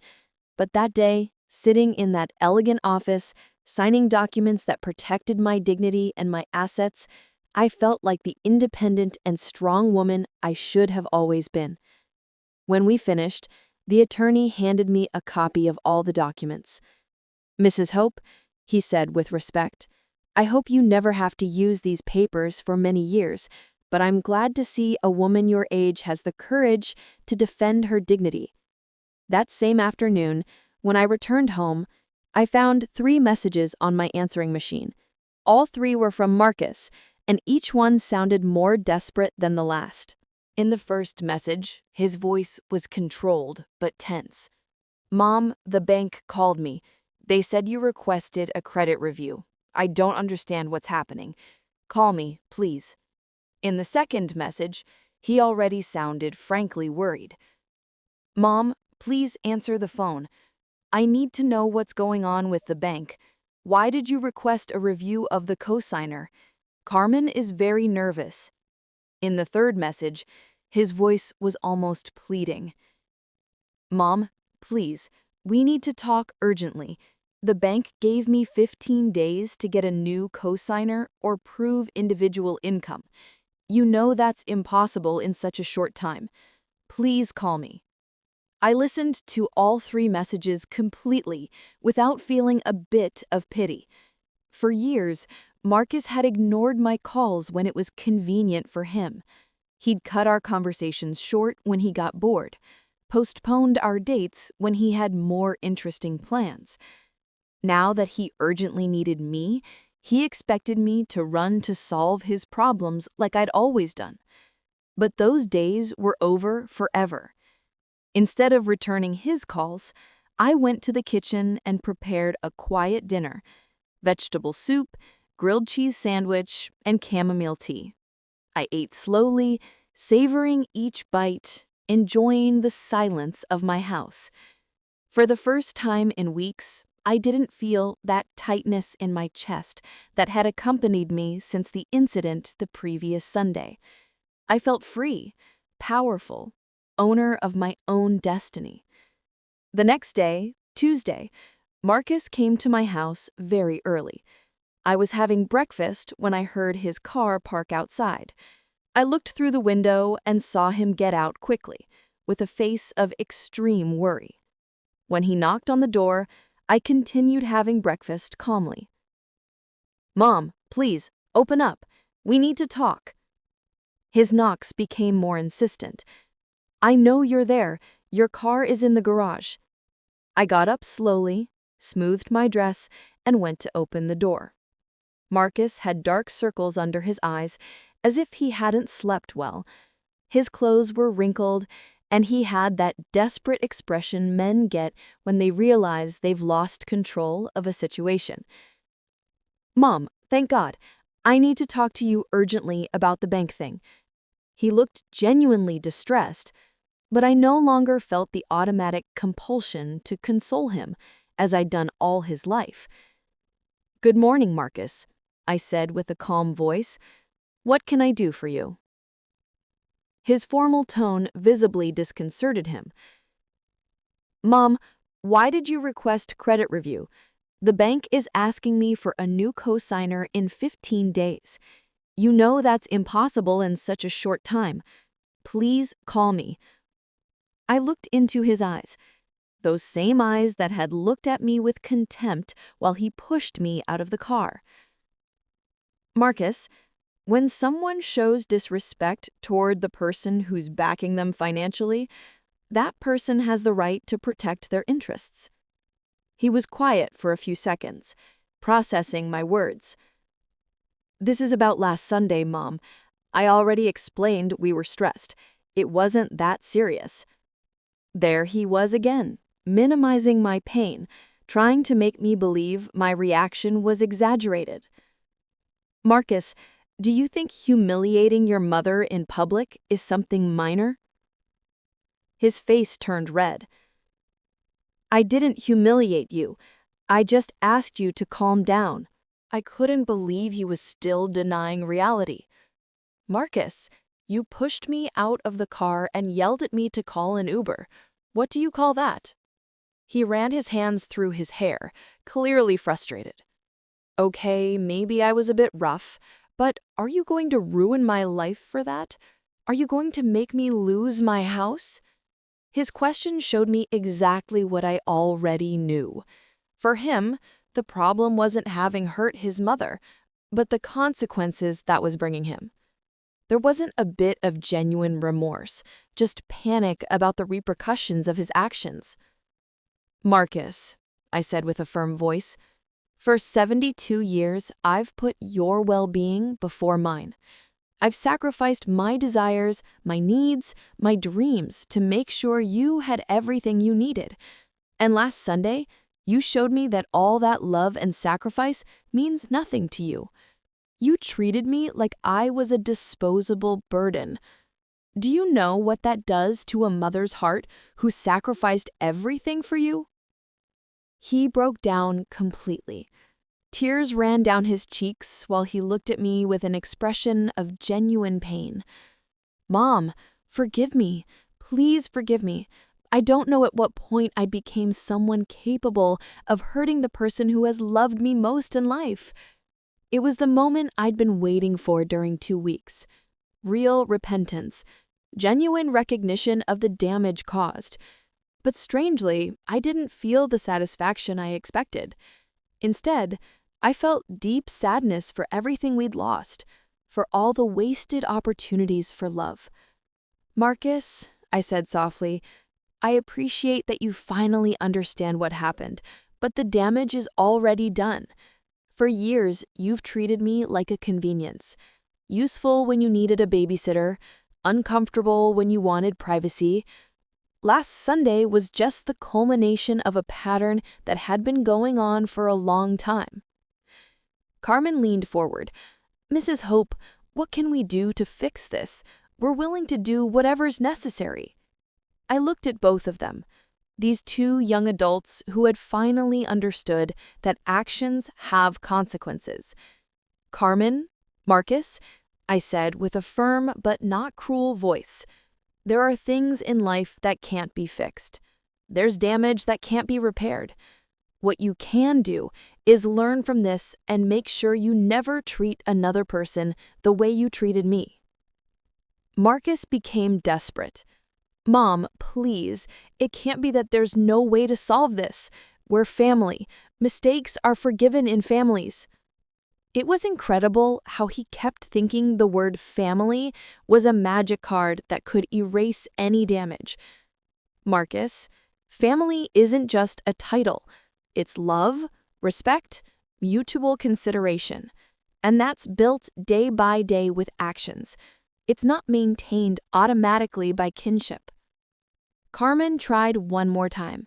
But that day, sitting in that elegant office, signing documents that protected my dignity and my assets, I felt like the independent and strong woman I should have always been. When we finished, the attorney handed me a copy of all the documents. "Mrs. Hope," he said with respect, "I hope you never have to use these papers for many years, but I'm glad to see a woman your age has the courage to defend her dignity." That same afternoon, when I returned home, I found 3 messages on my answering machine. All 3 were from Marcus, and each one sounded more desperate than the last. In the first message, his voice was controlled but tense. "Mom, the bank called me. They said you requested a credit review. I don't understand what's happening. Call me, please." In the second message, he already sounded frankly worried. "Mom, please answer the phone. I need to know what's going on with the bank. Why did you request a review of the cosigner? Carmen is very nervous." In the third message, his voice was almost pleading. "Mom, please, we need to talk urgently. The bank gave me 15 days to get a new cosigner or prove individual income. You know that's impossible in such a short time. Please call me." I listened to all 3 messages completely, without feeling a bit of pity. For years, Marcus had ignored my calls when it was convenient for him. He'd cut our conversations short when he got bored, postponed our dates when he had more interesting plans. Now that he urgently needed me, he expected me to run to solve his problems like I'd always done. But those days were over forever. Instead of returning his calls, I went to the kitchen and prepared a quiet dinner: vegetable soup, grilled cheese sandwich, and chamomile tea. I ate slowly, savoring each bite, enjoying the silence of my house. For the first time in weeks, I didn't feel that tightness in my chest that had accompanied me since the incident the previous Sunday. I felt free, powerful, owner of my own destiny. The next day, Tuesday, Marcus came to my house very early. I was having breakfast when I heard his car park outside. I looked through the window and saw him get out quickly, with a face of extreme worry. When he knocked on the door, I continued having breakfast calmly. "Mom, please, open up. We need to talk." His knocks became more insistent. "I know you're there. Your car is in the garage." I got up slowly, smoothed my dress, and went to open the door. Marcus had dark circles under his eyes, as if he hadn't slept well. His clothes were wrinkled, and he had that desperate expression men get when they realize they've lost control of a situation. "Mom, thank God. I need to talk to you urgently about the bank thing." He looked genuinely distressed, but I no longer felt the automatic compulsion to console him, as I'd done all his life. "Good morning, Marcus," I said with a calm voice. "What can I do for you?" His formal tone visibly disconcerted him. "Mom, why did you request credit review? The bank is asking me for a new cosigner in 15 days. You know that's impossible in such a short time. Please call me." I looked into his eyes, those same eyes that had looked at me with contempt while he pushed me out of the car. "Marcus, when someone shows disrespect toward the person who's backing them financially, that person has the right to protect their interests." He was quiet for a few seconds, processing my words. "This is about last Sunday, Mom. I already explained we were stressed. It wasn't that serious." There he was again, minimizing my pain, trying to make me believe my reaction was exaggerated. "Marcus, do you think humiliating your mother in public is something minor?" His face turned red. "I didn't humiliate you. I just asked you to calm down." I couldn't believe he was still denying reality. "Marcus, you pushed me out of the car and yelled at me to call an Uber. What do you call that?" He ran his hands through his hair, clearly frustrated. "Okay, maybe I was a bit rough, but are you going to ruin my life for that? Are you going to make me lose my house?" His question showed me exactly what I already knew. For him, the problem wasn't having hurt his mother, but the consequences that was bringing him. There wasn't a bit of genuine remorse, just panic about the repercussions of his actions. "Marcus," I said with a firm voice, "for 72 years, I've put your well-being before mine. I've sacrificed my desires, my needs, my dreams to make sure you had everything you needed. And last Sunday, you showed me that all that love and sacrifice means nothing to you. You treated me like I was a disposable burden. Do you know what that does to a mother's heart who sacrificed everything for you?" He broke down completely. Tears ran down his cheeks while he looked at me with an expression of genuine pain. "Mom, forgive me. Please forgive me. I don't know at what point I became someone capable of hurting the person who has loved me most in life." It was the moment I'd been waiting for during 2 weeks. Real repentance, genuine recognition of the damage caused. But strangely, I didn't feel the satisfaction I expected. Instead, I felt deep sadness for everything we'd lost, for all the wasted opportunities for love. "Marcus," I said softly, "I appreciate that you finally understand what happened, but the damage is already done. For years, you've treated me like a convenience. Useful when you needed a babysitter, uncomfortable when you wanted privacy. Last Sunday was just the culmination of a pattern that had been going on for a long time." Carmen leaned forward. "Mrs. Hope, what can we do to fix this? We're willing to do whatever's necessary." I looked at both of them, these two young adults who had finally understood that actions have consequences. "Carmen, Marcus," I said with a firm but not cruel voice, "there are things in life that can't be fixed. There's damage that can't be repaired. What you can do is learn from this and make sure you never treat another person the way you treated me." Marcus became desperate. Mom, please, it can't be that there's no way to solve this. We're family. Mistakes are forgiven in families. It was incredible how he kept thinking the word family was a magic card that could erase any damage. Marcus, family isn't just a title. It's love, respect, mutual consideration. And that's built day by day with actions. It's not maintained automatically by kinship. Carmen tried one more time.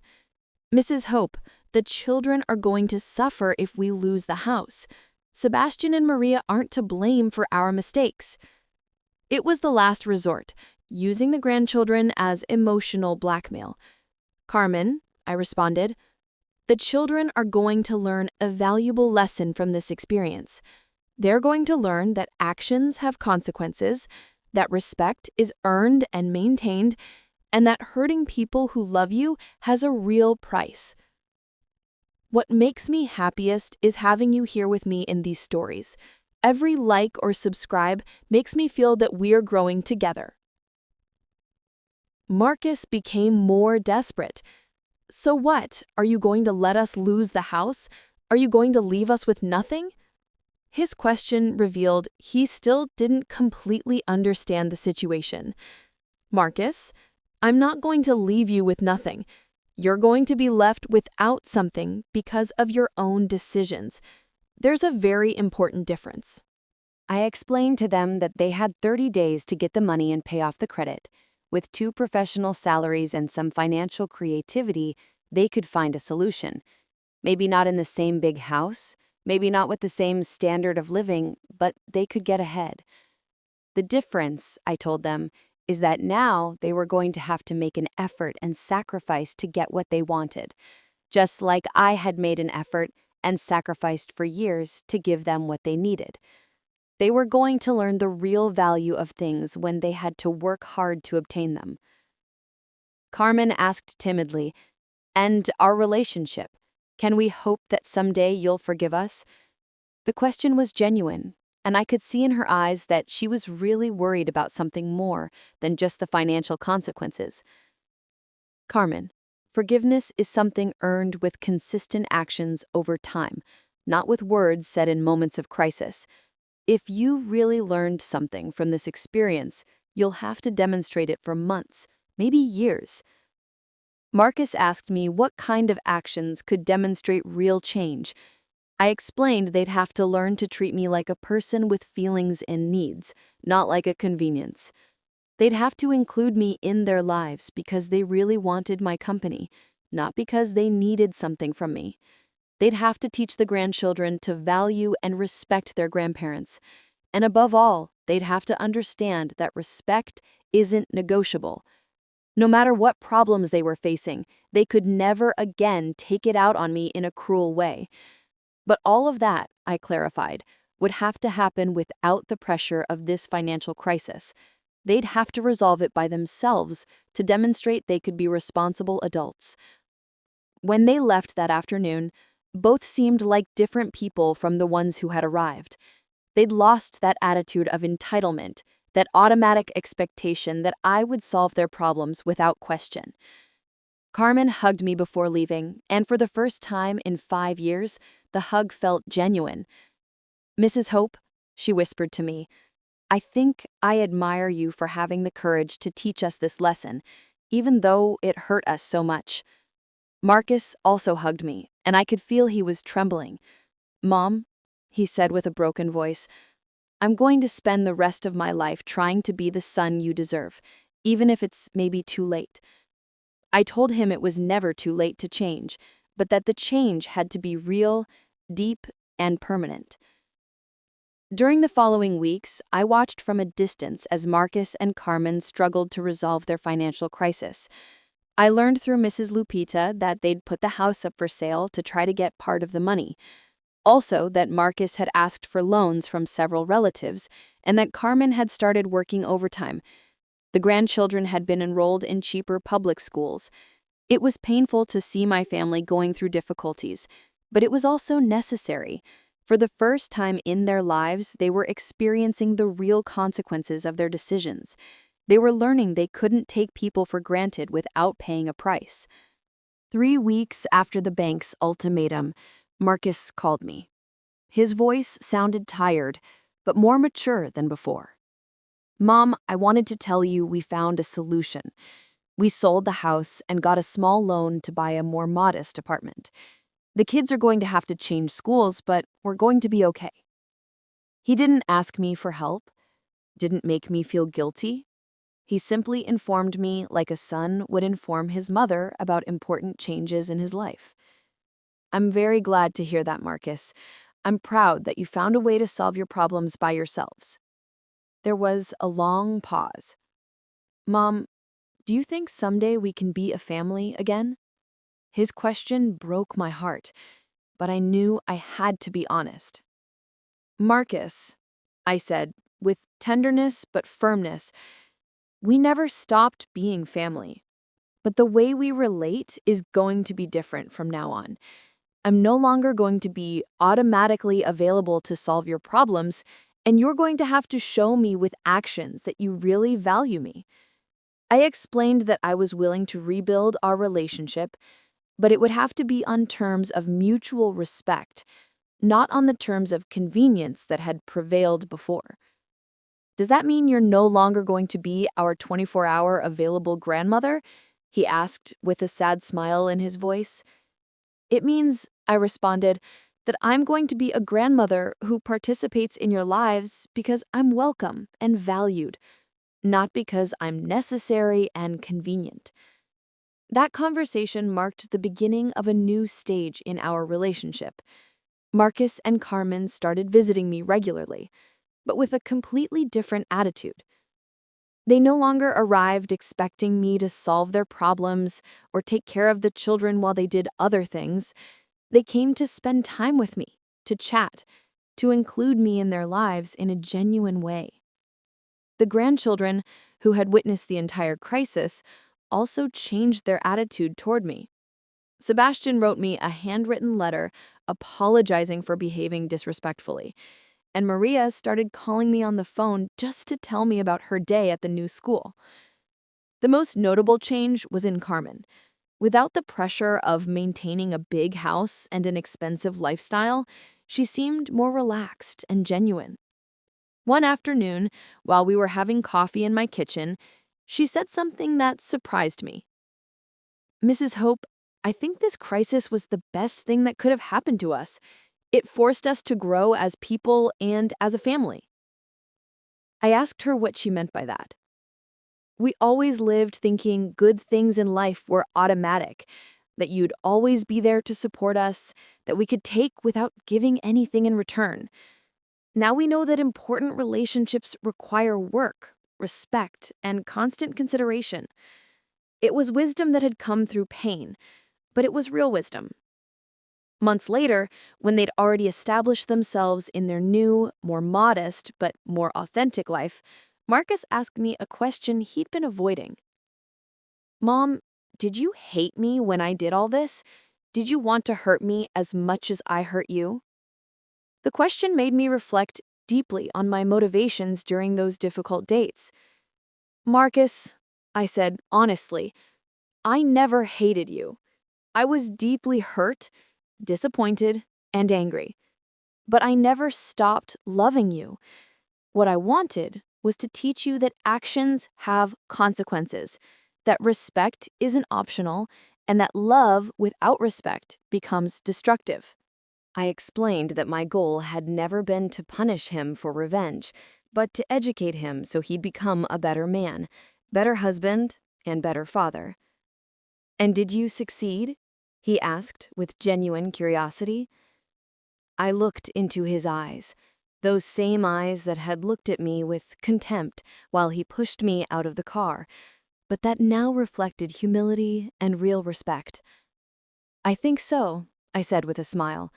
Mrs. Hope, the children are going to suffer if we lose the house. Sebastian and Maria aren't to blame for our mistakes. It was the last resort, using the grandchildren as emotional blackmail. Carmen, I responded, the children are going to learn a valuable lesson from this experience. They're going to learn that actions have consequences, that respect is earned and maintained, and that hurting people who love you has a real price. What makes me happiest is having you here with me in these stories. Every like or subscribe makes me feel that we're growing together. Marcus became more desperate. So what? Are you going to let us lose the house? Are you going to leave us with nothing? His question revealed he still didn't completely understand the situation. Marcus, I'm not going to leave you with nothing. You're going to be left without something because of your own decisions. There's a very important difference. I explained to them that they had 30 days to get the money and pay off the credit. With 2 professional salaries and some financial creativity, they could find a solution. Maybe not in the same big house, maybe not with the same standard of living, but they could get ahead. The difference, I told them, is that now they were going to have to make an effort and sacrifice to get what they wanted, just like I had made an effort and sacrificed for years to give them what they needed. They were going to learn the real value of things when they had to work hard to obtain them. Carmen asked timidly, "And our relationship? Can we hope that someday you'll forgive us?" The question was genuine, and I could see in her eyes that she was really worried about something more than just the financial consequences. Carmen, forgiveness is something earned with consistent actions over time, not with words said in moments of crisis. If you really learned something from this experience, you'll have to demonstrate it for months, maybe years. Marcus asked me what kind of actions could demonstrate real change. I explained they'd have to learn to treat me like a person with feelings and needs, not like a convenience. They'd have to include me in their lives because they really wanted my company, not because they needed something from me. They'd have to teach the grandchildren to value and respect their grandparents. And above all, they'd have to understand that respect isn't negotiable. No matter what problems they were facing, they could never again take it out on me in a cruel way. But all of that, I clarified, would have to happen without the pressure of this financial crisis. They'd have to resolve it by themselves to demonstrate they could be responsible adults. When they left that afternoon, both seemed like different people from the ones who had arrived. They'd lost that attitude of entitlement, that automatic expectation that I would solve their problems without question. Carmen hugged me before leaving, and for the first time in 5 years, the hug felt genuine. "Mrs. Hope," she whispered to me, "I think I admire you for having the courage to teach us this lesson, even though it hurt us so much." Marcus also hugged me, and I could feel he was trembling. "Mom," he said with a broken voice, "I'm going to spend the rest of my life trying to be the son you deserve, even if it's maybe too late." I told him it was never too late to change, but that the change had to be real, deep, and permanent. During the following weeks, I watched from a distance as Marcus and Carmen struggled to resolve their financial crisis. I learned through Mrs. Lupita that they'd put the house up for sale to try to get part of the money. Also, that Marcus had asked for loans from several relatives, and that Carmen had started working overtime. The grandchildren had been enrolled in cheaper public schools. It was painful to see my family going through difficulties, but it was also necessary. For the first time in their lives, they were experiencing the real consequences of their decisions. They were learning they couldn't take people for granted without paying a price. 3 weeks after the bank's ultimatum, Marcus called me. His voice sounded tired, but more mature than before. "Mom, I wanted to tell you we found a solution. We sold the house and got a small loan to buy a more modest apartment. The kids are going to have to change schools, but we're going to be okay." He didn't ask me for help, didn't make me feel guilty. He simply informed me like a son would inform his mother about important changes in his life. "I'm very glad to hear that, Marcus. I'm proud that you found a way to solve your problems by yourselves." There was a long pause. "Mom, do you think someday we can be a family again?" His question broke my heart, but I knew I had to be honest. "Marcus," I said, with tenderness but firmness, "we never stopped being family. But the way we relate is going to be different from now on. I'm no longer going to be automatically available to solve your problems, and you're going to have to show me with actions that you really value me." I explained that I was willing to rebuild our relationship, but it would have to be on terms of mutual respect, not on the terms of convenience that had prevailed before. "Does that mean you're no longer going to be our 24-hour available grandmother?" he asked with a sad smile in his voice. "It means," I responded, "that I'm going to be a grandmother who participates in your lives because I'm welcome and valued, not because I'm necessary and convenient." That conversation marked the beginning of a new stage in our relationship. Marcus and Carmen started visiting me regularly, but with a completely different attitude. They no longer arrived expecting me to solve their problems or take care of the children while they did other things. They came to spend time with me, to chat, to include me in their lives in a genuine way. The grandchildren, who had witnessed the entire crisis, also changed their attitude toward me. Sebastian wrote me a handwritten letter apologizing for behaving disrespectfully, and Maria started calling me on the phone just to tell me about her day at the new school. The most notable change was in Carmen. Without the pressure of maintaining a big house and an expensive lifestyle, she seemed more relaxed and genuine. One afternoon, while we were having coffee in my kitchen, she said something that surprised me. "Mrs. Hope, I think this crisis was the best thing that could have happened to us. It forced us to grow as people and as a family." I asked her what she meant by that. "We always lived thinking good things in life were automatic, that you'd always be there to support us, that we could take without giving anything in return. Now we know that important relationships require work, respect, and constant consideration. It was wisdom that had come through pain, but it was real wisdom." Months later, when they'd already established themselves in their new, more modest, but more authentic life, Marcus asked me a question he'd been avoiding. "Mom, did you hate me when I did all this? Did you want to hurt me as much as I hurt you?" The question made me reflect deeply on my motivations during those difficult dates. "Marcus," I said honestly, "I never hated you. I was deeply hurt, disappointed, and angry. But I never stopped loving you. What I wanted was to teach you that actions have consequences, that respect isn't optional, and that love without respect becomes destructive." I explained that my goal had never been to punish him for revenge, but to educate him so he'd become a better man, better husband, and better father. "And did you succeed?" he asked with genuine curiosity. I looked into his eyes, those same eyes that had looked at me with contempt while he pushed me out of the car, but that now reflected humility and real respect. "I think so," I said with a smile.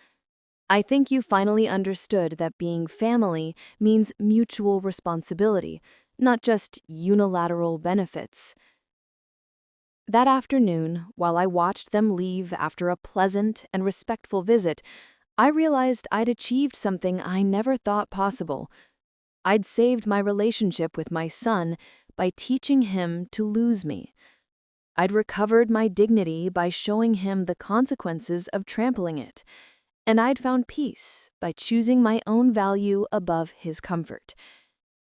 "I think you finally understood that being family means mutual responsibility, not just unilateral benefits." That afternoon, while I watched them leave after a pleasant and respectful visit, I realized I'd achieved something I never thought possible. I'd saved my relationship with my son, by teaching him to lose me. I'd recovered my dignity by showing him the consequences of trampling it, and I'd found peace by choosing my own value above his comfort.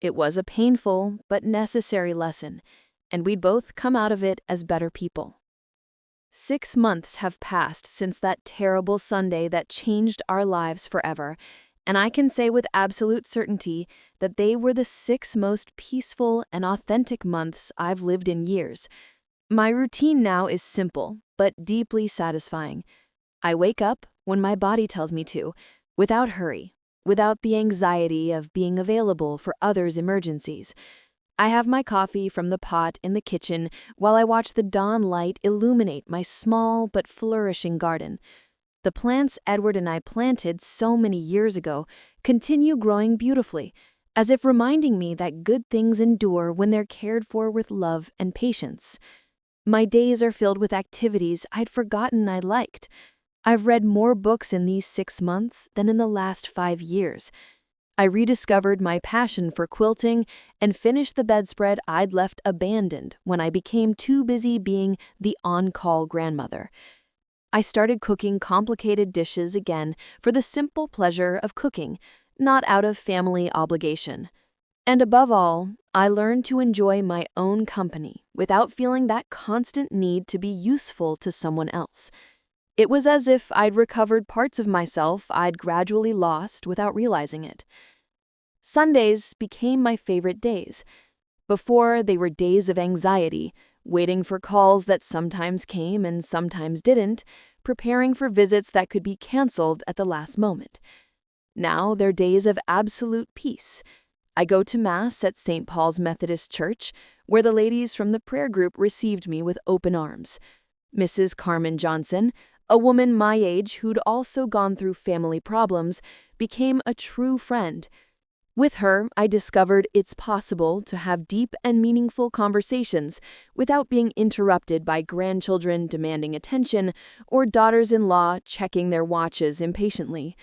It was a painful but necessary lesson, and we'd both come out of it as better people. 6 months have passed since that terrible Sunday that changed our lives forever, and I can say with absolute certainty that they were the 6 most peaceful and authentic months I've lived in years. My routine now is simple, but deeply satisfying. I wake up when my body tells me to, without hurry, without the anxiety of being available for others' emergencies. I have my coffee from the pot in the kitchen while I watch the dawn light illuminate my small but flourishing garden. The plants Edward and I planted so many years ago continue growing beautifully, as if reminding me that good things endure when they're cared for with love and patience. My days are filled with activities I'd forgotten I liked. I've read more books in these 6 months than in the last 5 years. I rediscovered my passion for quilting and finished the bedspread I'd left abandoned when I became too busy being the on-call grandmother. I started cooking complicated dishes again for the simple pleasure of cooking, not out of family obligation. And above all, I learned to enjoy my own company without feeling that constant need to be useful to someone else. It was as if I'd recovered parts of myself I'd gradually lost without realizing it. Sundays became my favorite days. Before, they were days of anxiety, waiting for calls that sometimes came and sometimes didn't, preparing for visits that could be canceled at the last moment. Now they're days of absolute peace. I go to Mass at St. Paul's Methodist Church, where the ladies from the prayer group received me with open arms. Mrs. Carmen Johnson, a woman my age who'd also gone through family problems, became a true friend. With her, I discovered it's possible to have deep and meaningful conversations without being interrupted by grandchildren demanding attention or daughters-in-law checking their watches impatiently.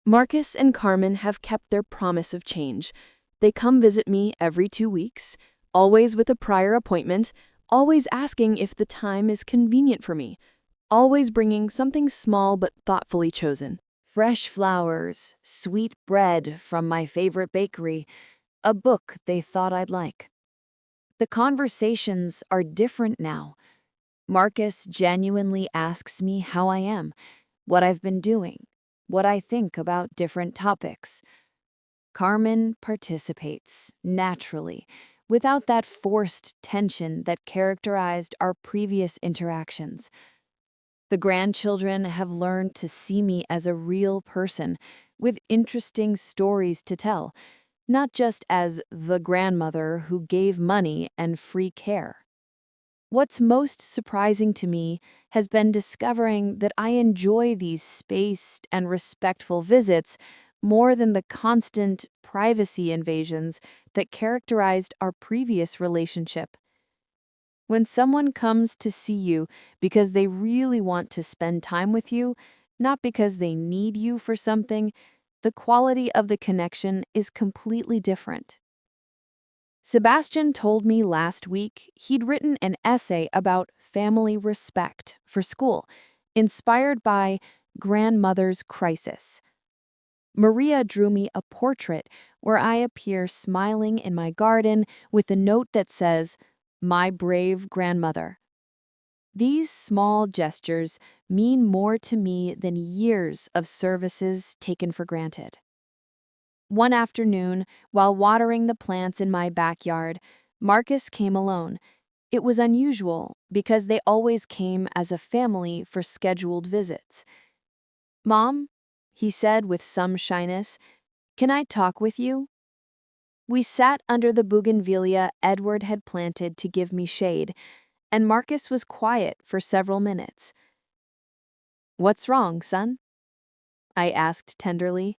Marcus and Carmen have kept their promise of change. They come visit me every 2 weeks, always with a prior appointment, always asking if the time is convenient for me, always bringing something small but thoughtfully chosen. Fresh flowers, sweet bread from my favorite bakery, a book they thought I'd like. The conversations are different now. Marcus genuinely asks me how I am, what I've been doing, what I think about different topics. Carmen participates naturally, without that forced tension that characterized our previous interactions. The grandchildren have learned to see me as a real person with interesting stories to tell, not just as the grandmother who gave money and free care. What's most surprising to me has been discovering that I enjoy these spaced and respectful visits more than the constant privacy invasions that characterized our previous relationship. When someone comes to see you because they really want to spend time with you, not because they need you for something, the quality of the connection is completely different. Sebastian told me last week he'd written an essay about family respect for school, inspired by Grandmother's Crisis. Maria drew me a portrait where I appear smiling in my garden with a note that says, "My brave grandmother." These small gestures mean more to me than years of services taken for granted. One afternoon, while watering the plants in my backyard, Marcus came alone. It was unusual because they always came as a family for scheduled visits. "Mom," he said with some shyness, "can I talk with you?" We sat under the bougainvillea Edward had planted to give me shade, and Marcus was quiet for several minutes. "What's wrong, son?" I asked tenderly.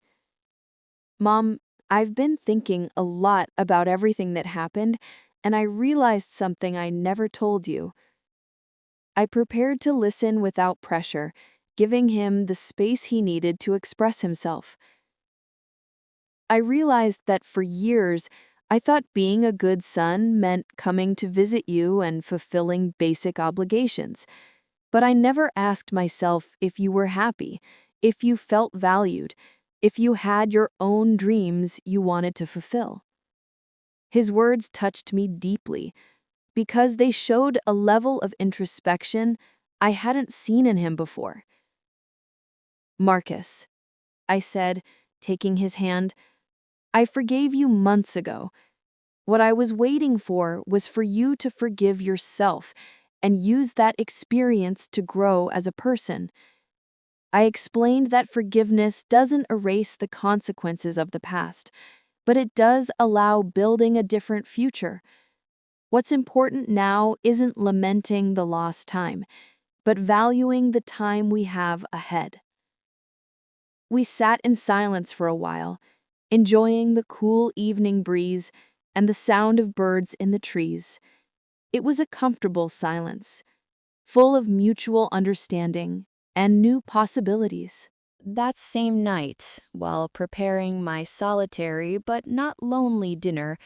"Mom, I've been thinking a lot about everything that happened, and I realized something I never told you." I prepared to listen without pressure, giving him the space he needed to express himself. I realized that for years, I thought being a good son meant coming to visit you and fulfilling basic obligations. But I never asked myself if you were happy, if you felt valued, if you had your own dreams you wanted to fulfill. His words touched me deeply because they showed a level of introspection I hadn't seen in him before. Marcus, I said, taking his hand, I forgave you months ago. What I was waiting for was for you to forgive yourself and use that experience to grow as a person. I explained that forgiveness doesn't erase the consequences of the past, but it does allow building a different future. What's important now isn't lamenting the lost time, but valuing the time we have ahead. We sat in silence for a while, enjoying the cool evening breeze and the sound of birds in the trees. It was a comfortable silence, full of mutual understanding and new possibilities. That same night, while preparing my solitary but not lonely dinner,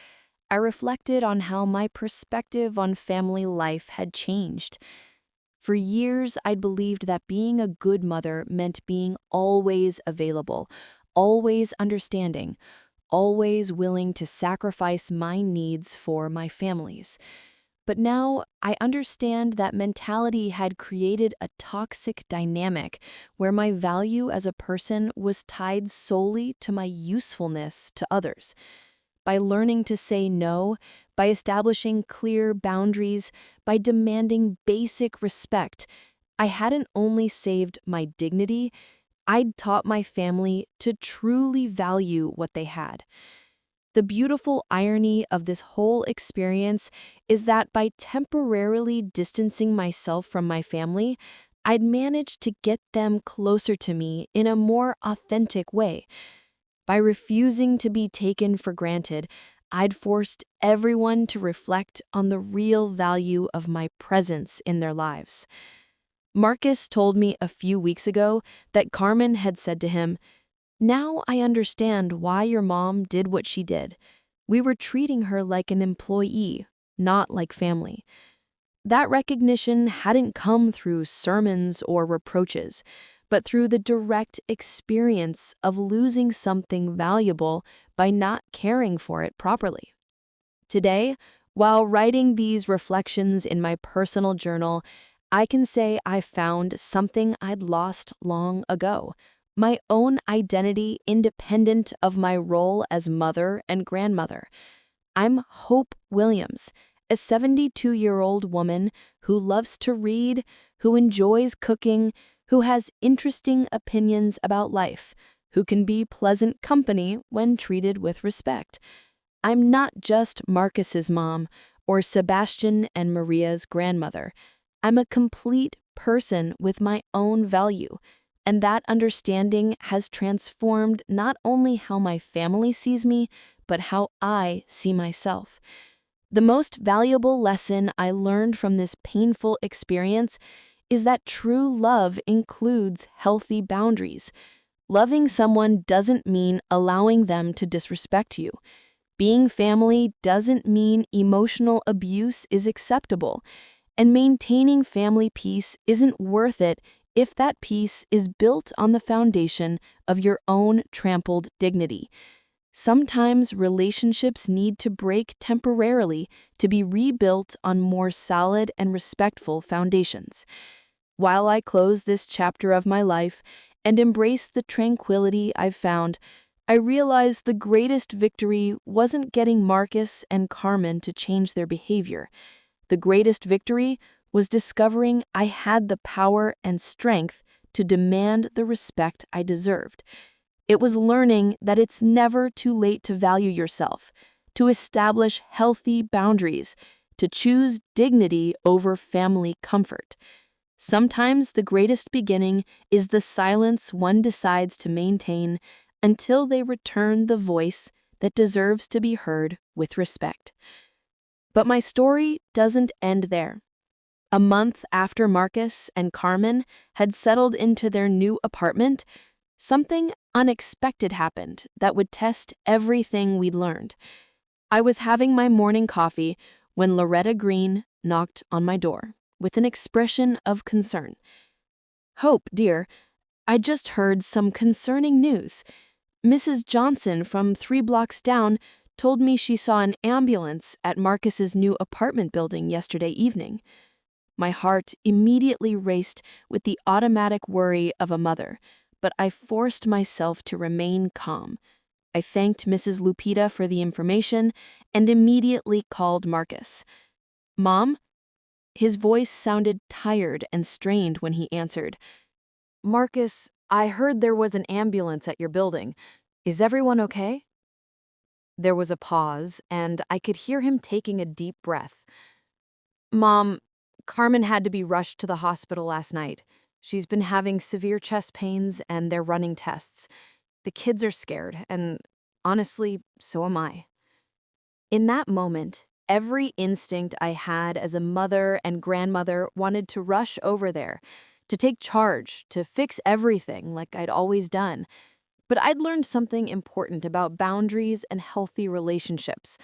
I reflected on how my perspective on family life had changed. For years, I'd believed that being a good mother meant being always available, always understanding, always willing to sacrifice my needs for my family's. But now I understand that mentality had created a toxic dynamic where my value as a person was tied solely to my usefulness to others. By learning to say no, by establishing clear boundaries, by demanding basic respect, I hadn't only saved my dignity, I'd taught my family to truly value what they had. The beautiful irony of this whole experience is that by temporarily distancing myself from my family, I'd managed to get them closer to me in a more authentic way. By refusing to be taken for granted, I'd forced everyone to reflect on the real value of my presence in their lives. Marcus told me a few weeks ago that Carmen had said to him, "Now I understand why your mom did what she did. We were treating her like an employee, not like family." That recognition hadn't come through sermons or reproaches, but through the direct experience of losing something valuable by not caring for it properly. Today, while writing these reflections in my personal journal, I can say I found something I'd lost long ago. My own identity independent of my role as mother and grandmother. I'm Hope Williams, a 72-year-old woman who loves to read, who enjoys cooking, who has interesting opinions about life, who can be pleasant company when treated with respect. I'm not just Marcus's mom or Sebastian and Maria's grandmother. I'm a complete person with my own value. And that understanding has transformed not only how my family sees me, but how I see myself. The most valuable lesson I learned from this painful experience is that true love includes healthy boundaries. Loving someone doesn't mean allowing them to disrespect you. Being family doesn't mean emotional abuse is acceptable. And maintaining family peace isn't worth it if that peace is built on the foundation of your own trampled dignity. Sometimes relationships need to break temporarily to be rebuilt on more solid and respectful foundations. While I close this chapter of my life and embrace the tranquility I've found, I realize the greatest victory wasn't getting Marcus and Carmen to change their behavior. The greatest victory was discovering I had the power and strength to demand the respect I deserved. It was learning that it's never too late to value yourself, to establish healthy boundaries, to choose dignity over family comfort. Sometimes the greatest beginning is the silence one decides to maintain until they return the voice that deserves to be heard with respect. But my story doesn't end there. A month after Marcus and Carmen had settled into their new apartment, something unexpected happened that would test everything we'd learned. I was having my morning coffee when Loretta Green knocked on my door with an expression of concern. "Hope, dear, I just heard some concerning news. Mrs. Johnson from 3 blocks down told me she saw an ambulance at Marcus's new apartment building yesterday evening." My heart immediately raced with the automatic worry of a mother, but I forced myself to remain calm. I thanked Mrs. Lupita for the information and immediately called Marcus. "Mom?" His voice sounded tired and strained when he answered. Marcus, I heard there was an ambulance at your building. Is everyone okay? There was a pause, and I could hear him taking a deep breath. Mom, Carmen had to be rushed to the hospital last night. She's been having severe chest pains, and they're running tests. The kids are scared, and honestly, so am I. In that moment, every instinct I had as a mother and grandmother wanted to rush over there, to take charge, to fix everything like I'd always done. But I'd learned something important about boundaries and healthy relationships.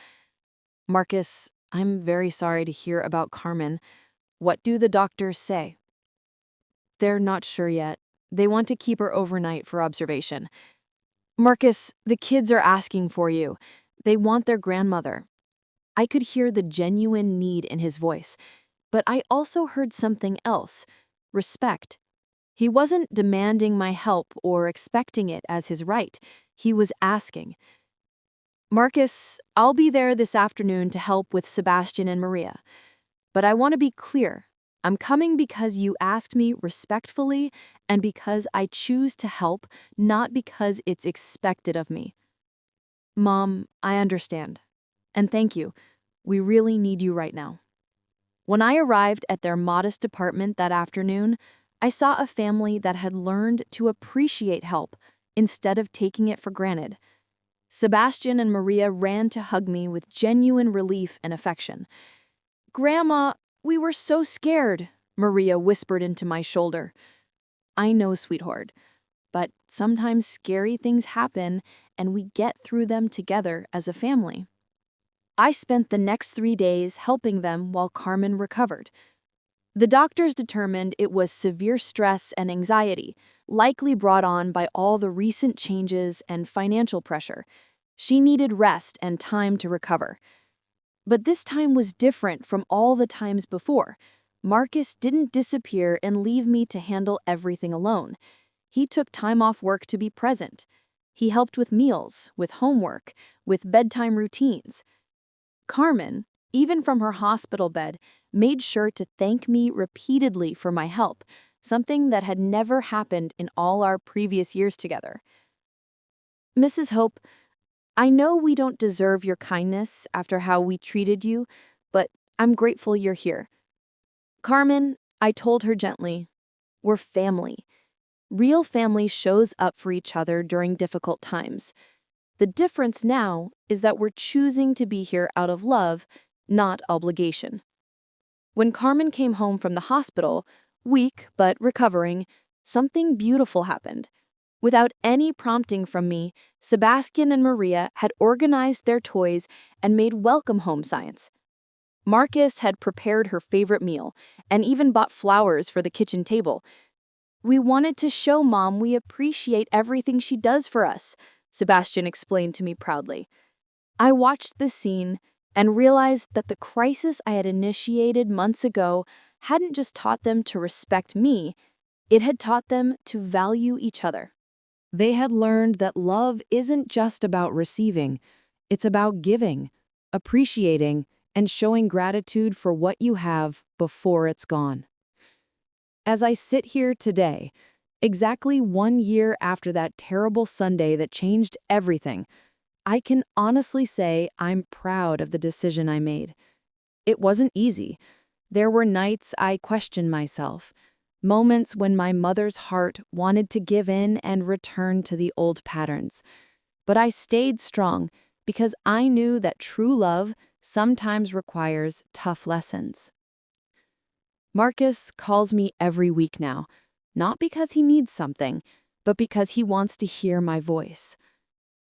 Marcus, I'm very sorry to hear about Carmen. What do the doctors say? They're not sure yet. They want to keep her overnight for observation. Marcus, the kids are asking for you. They want their grandmother. I could hear the genuine need in his voice, but I also heard something else: respect. He wasn't demanding my help or expecting it as his right. He was asking. Marcus, I'll be there this afternoon to help with Sebastian and Maria. But I want to be clear. I'm coming because you asked me respectfully and because I choose to help, not because it's expected of me. Mom, I understand. And thank you. We really need you right now. When I arrived at their modest apartment that afternoon, I saw a family that had learned to appreciate help instead of taking it for granted. Sebastian and Maria ran to hug me with genuine relief and affection. "Grandma, we were so scared," Maria whispered into my shoulder. "I know, sweetheart, but sometimes scary things happen and we get through them together as a family." I spent the next 3 days helping them while Carmen recovered. The doctors determined it was severe stress and anxiety, likely brought on by all the recent changes and financial pressure. She needed rest and time to recover. But this time was different from all the times before. Marcus didn't disappear and leave me to handle everything alone. He took time off work to be present. He helped with meals, with homework, with bedtime routines. Carmen, even from her hospital bed, made sure to thank me repeatedly for my help, something that had never happened in all our previous years together. "Mrs. Hope, I know we don't deserve your kindness after how we treated you, but I'm grateful you're here." "Carmen," I told her gently, "we're family. Real family shows up for each other during difficult times. The difference now is that we're choosing to be here out of love, not obligation." When Carmen came home from the hospital, weak but recovering, something beautiful happened. Without any prompting from me, Sebastian and Maria had organized their toys and made welcome home signs. Marcus had prepared her favorite meal and even bought flowers for the kitchen table. "We wanted to show Mom we appreciate everything she does for us," Sebastian explained to me proudly. I watched this scene and realized that the crisis I had initiated months ago hadn't just taught them to respect me, it had taught them to value each other. They had learned that love isn't just about receiving, it's about giving, appreciating, and showing gratitude for what you have before it's gone. As I sit here today, exactly 1 year after that terrible Sunday that changed everything, I can honestly say I'm proud of the decision I made. It wasn't easy. There were nights I questioned myself, moments when my mother's heart wanted to give in and return to the old patterns. But I stayed strong because I knew that true love sometimes requires tough lessons. Marcus calls me every week now, not because he needs something, but because he wants to hear my voice.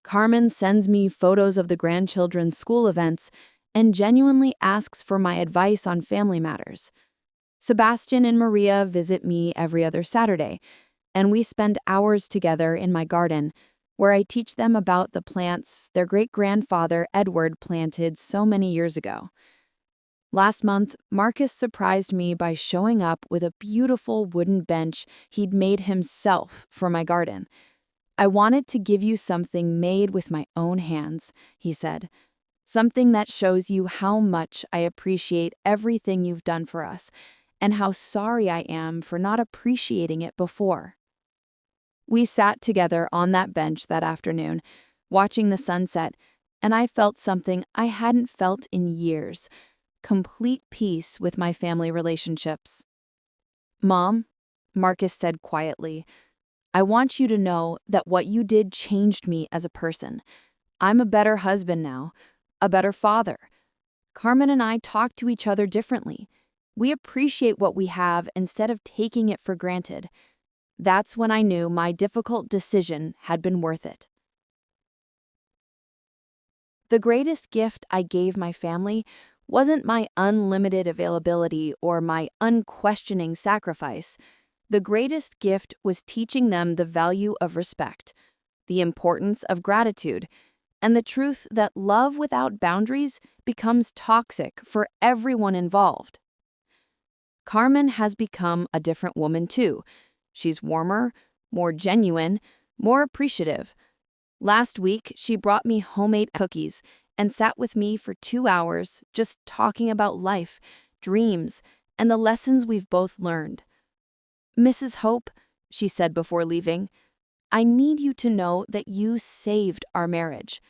Carmen sends me photos of the grandchildren's school events and genuinely asks for my advice on family matters. Sebastian and Maria visit me every other Saturday, and we spend hours together in my garden, where I teach them about the plants their great-grandfather Edward planted so many years ago. Last month, Marcus surprised me by showing up with a beautiful wooden bench he'd made himself for my garden. "I wanted to give you something made with my own hands," he said. "Something that shows you how much I appreciate everything you've done for us, and how sorry I am for not appreciating it before." We sat together on that bench that afternoon, watching the sunset, and I felt something I hadn't felt in years: complete peace with my family relationships. "Mom," Marcus said quietly, "I want you to know that what you did changed me as a person. I'm a better husband now, a better father. Carmen and I talk to each other differently. We appreciate what we have instead of taking it for granted." That's when I knew my difficult decision had been worth it. The greatest gift I gave my family wasn't my unlimited availability or my unquestioning sacrifice. The greatest gift was teaching them the value of respect, the importance of gratitude, and the truth that love without boundaries becomes toxic for everyone involved. Carmen has become a different woman too. She's warmer, more genuine, more appreciative. Last week, she brought me homemade cookies and sat with me for 2 hours just talking about life, dreams, and the lessons we've both learned. "Mrs. Hope," she said before leaving, "I need you to know that you saved our marriage.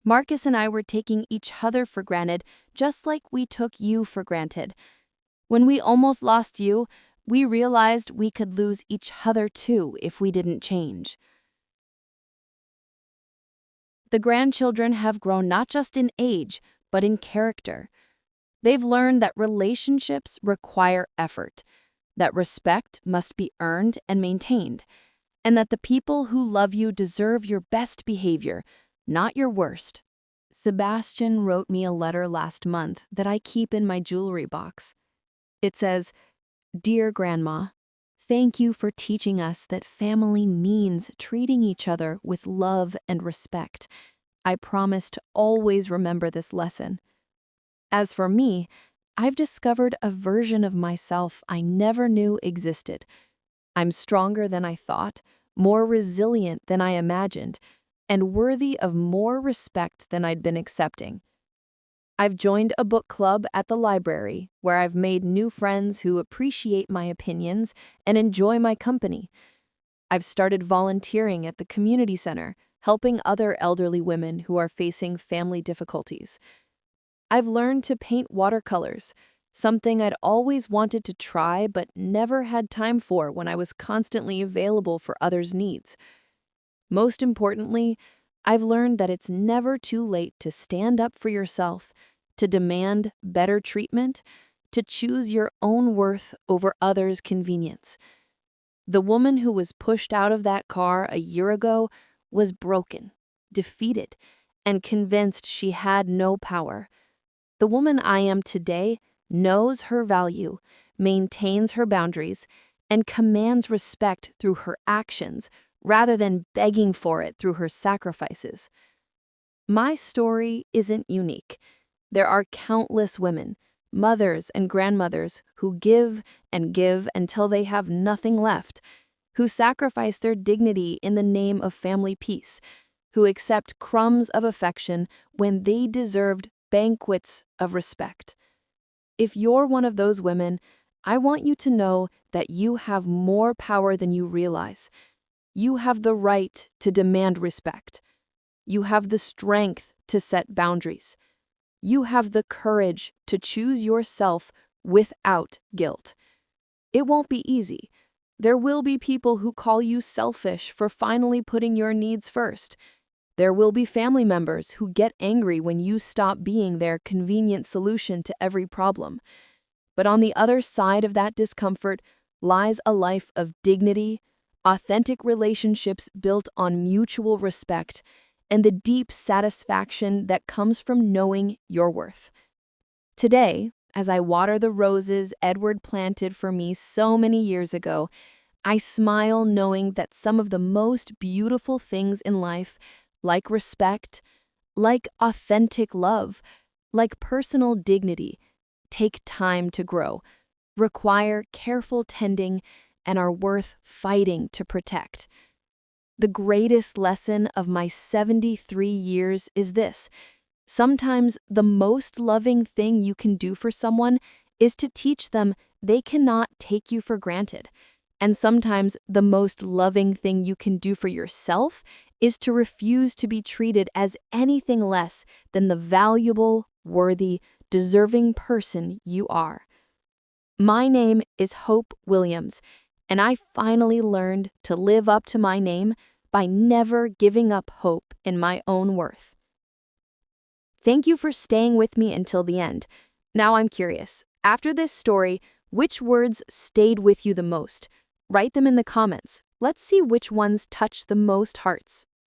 Marcus and I were taking each other for granted, just like we took you for granted. When we almost lost you, we realized we could lose each other too if we didn't change." The grandchildren have grown not just in age, but in character. They've learned that relationships require effort, that respect must be earned and maintained, and that the people who love you deserve your best behavior, not your worst. Sebastian wrote me a letter last month that I keep in my jewelry box. It says, "Dear Grandma, thank you for teaching us that family means treating each other with love and respect. I promise to always remember this lesson. As for me, I've discovered a version of myself I never knew existed. I'm stronger than I thought, more resilient than I imagined, and worthy of more respect than I'd been accepting. I've joined a book club at the library where I've made new friends who appreciate my opinions and enjoy my company. I've started volunteering at the community center, helping other elderly women who are facing family difficulties. I've learned to paint watercolors, something I'd always wanted to try but never had time for when I was constantly available for others' needs. Most importantly, I've learned that it's never too late to stand up for yourself, to demand better treatment, to choose your own worth over others' convenience. The woman who was pushed out of that car a year ago was broken, defeated, and convinced she had no power. The woman I am today knows her value, maintains her boundaries, and commands respect through her actions rather than begging for it through her sacrifices. My story isn't unique. There are countless women, mothers and grandmothers, who give and give until they have nothing left, who sacrifice their dignity in the name of family peace, who accept crumbs of affection when they deserved banquets of respect. If you're one of those women, I want you to know that you have more power than you realize. You have the right to demand respect. You have the strength to set boundaries. You have the courage to choose yourself without guilt. It won't be easy. There will be people who call you selfish for finally putting your needs first. There will be family members who get angry when you stop being their convenient solution to every problem. But on the other side of that discomfort lies a life of dignity, authentic relationships built on mutual respect, and the deep satisfaction that comes from knowing your worth. Today, as I water the roses Edward planted for me so many years ago, I smile knowing that some of the most beautiful things in life, like respect, like authentic love, like personal dignity, take time to grow, require careful tending, and are worth fighting to protect. The greatest lesson of my 73 years is this: sometimes the most loving thing you can do for someone is to teach them they cannot take you for granted. And sometimes the most loving thing you can do for yourself is to refuse to be treated as anything less than the valuable, worthy, deserving person you are. My name is Hope Williams, and I finally learned to live up to my name by never giving up hope in my own worth. Thank you for staying with me until the end. Now I'm curious, after this story, which words stayed with you the most? Write them in the comments. Let's see which ones touch the most hearts.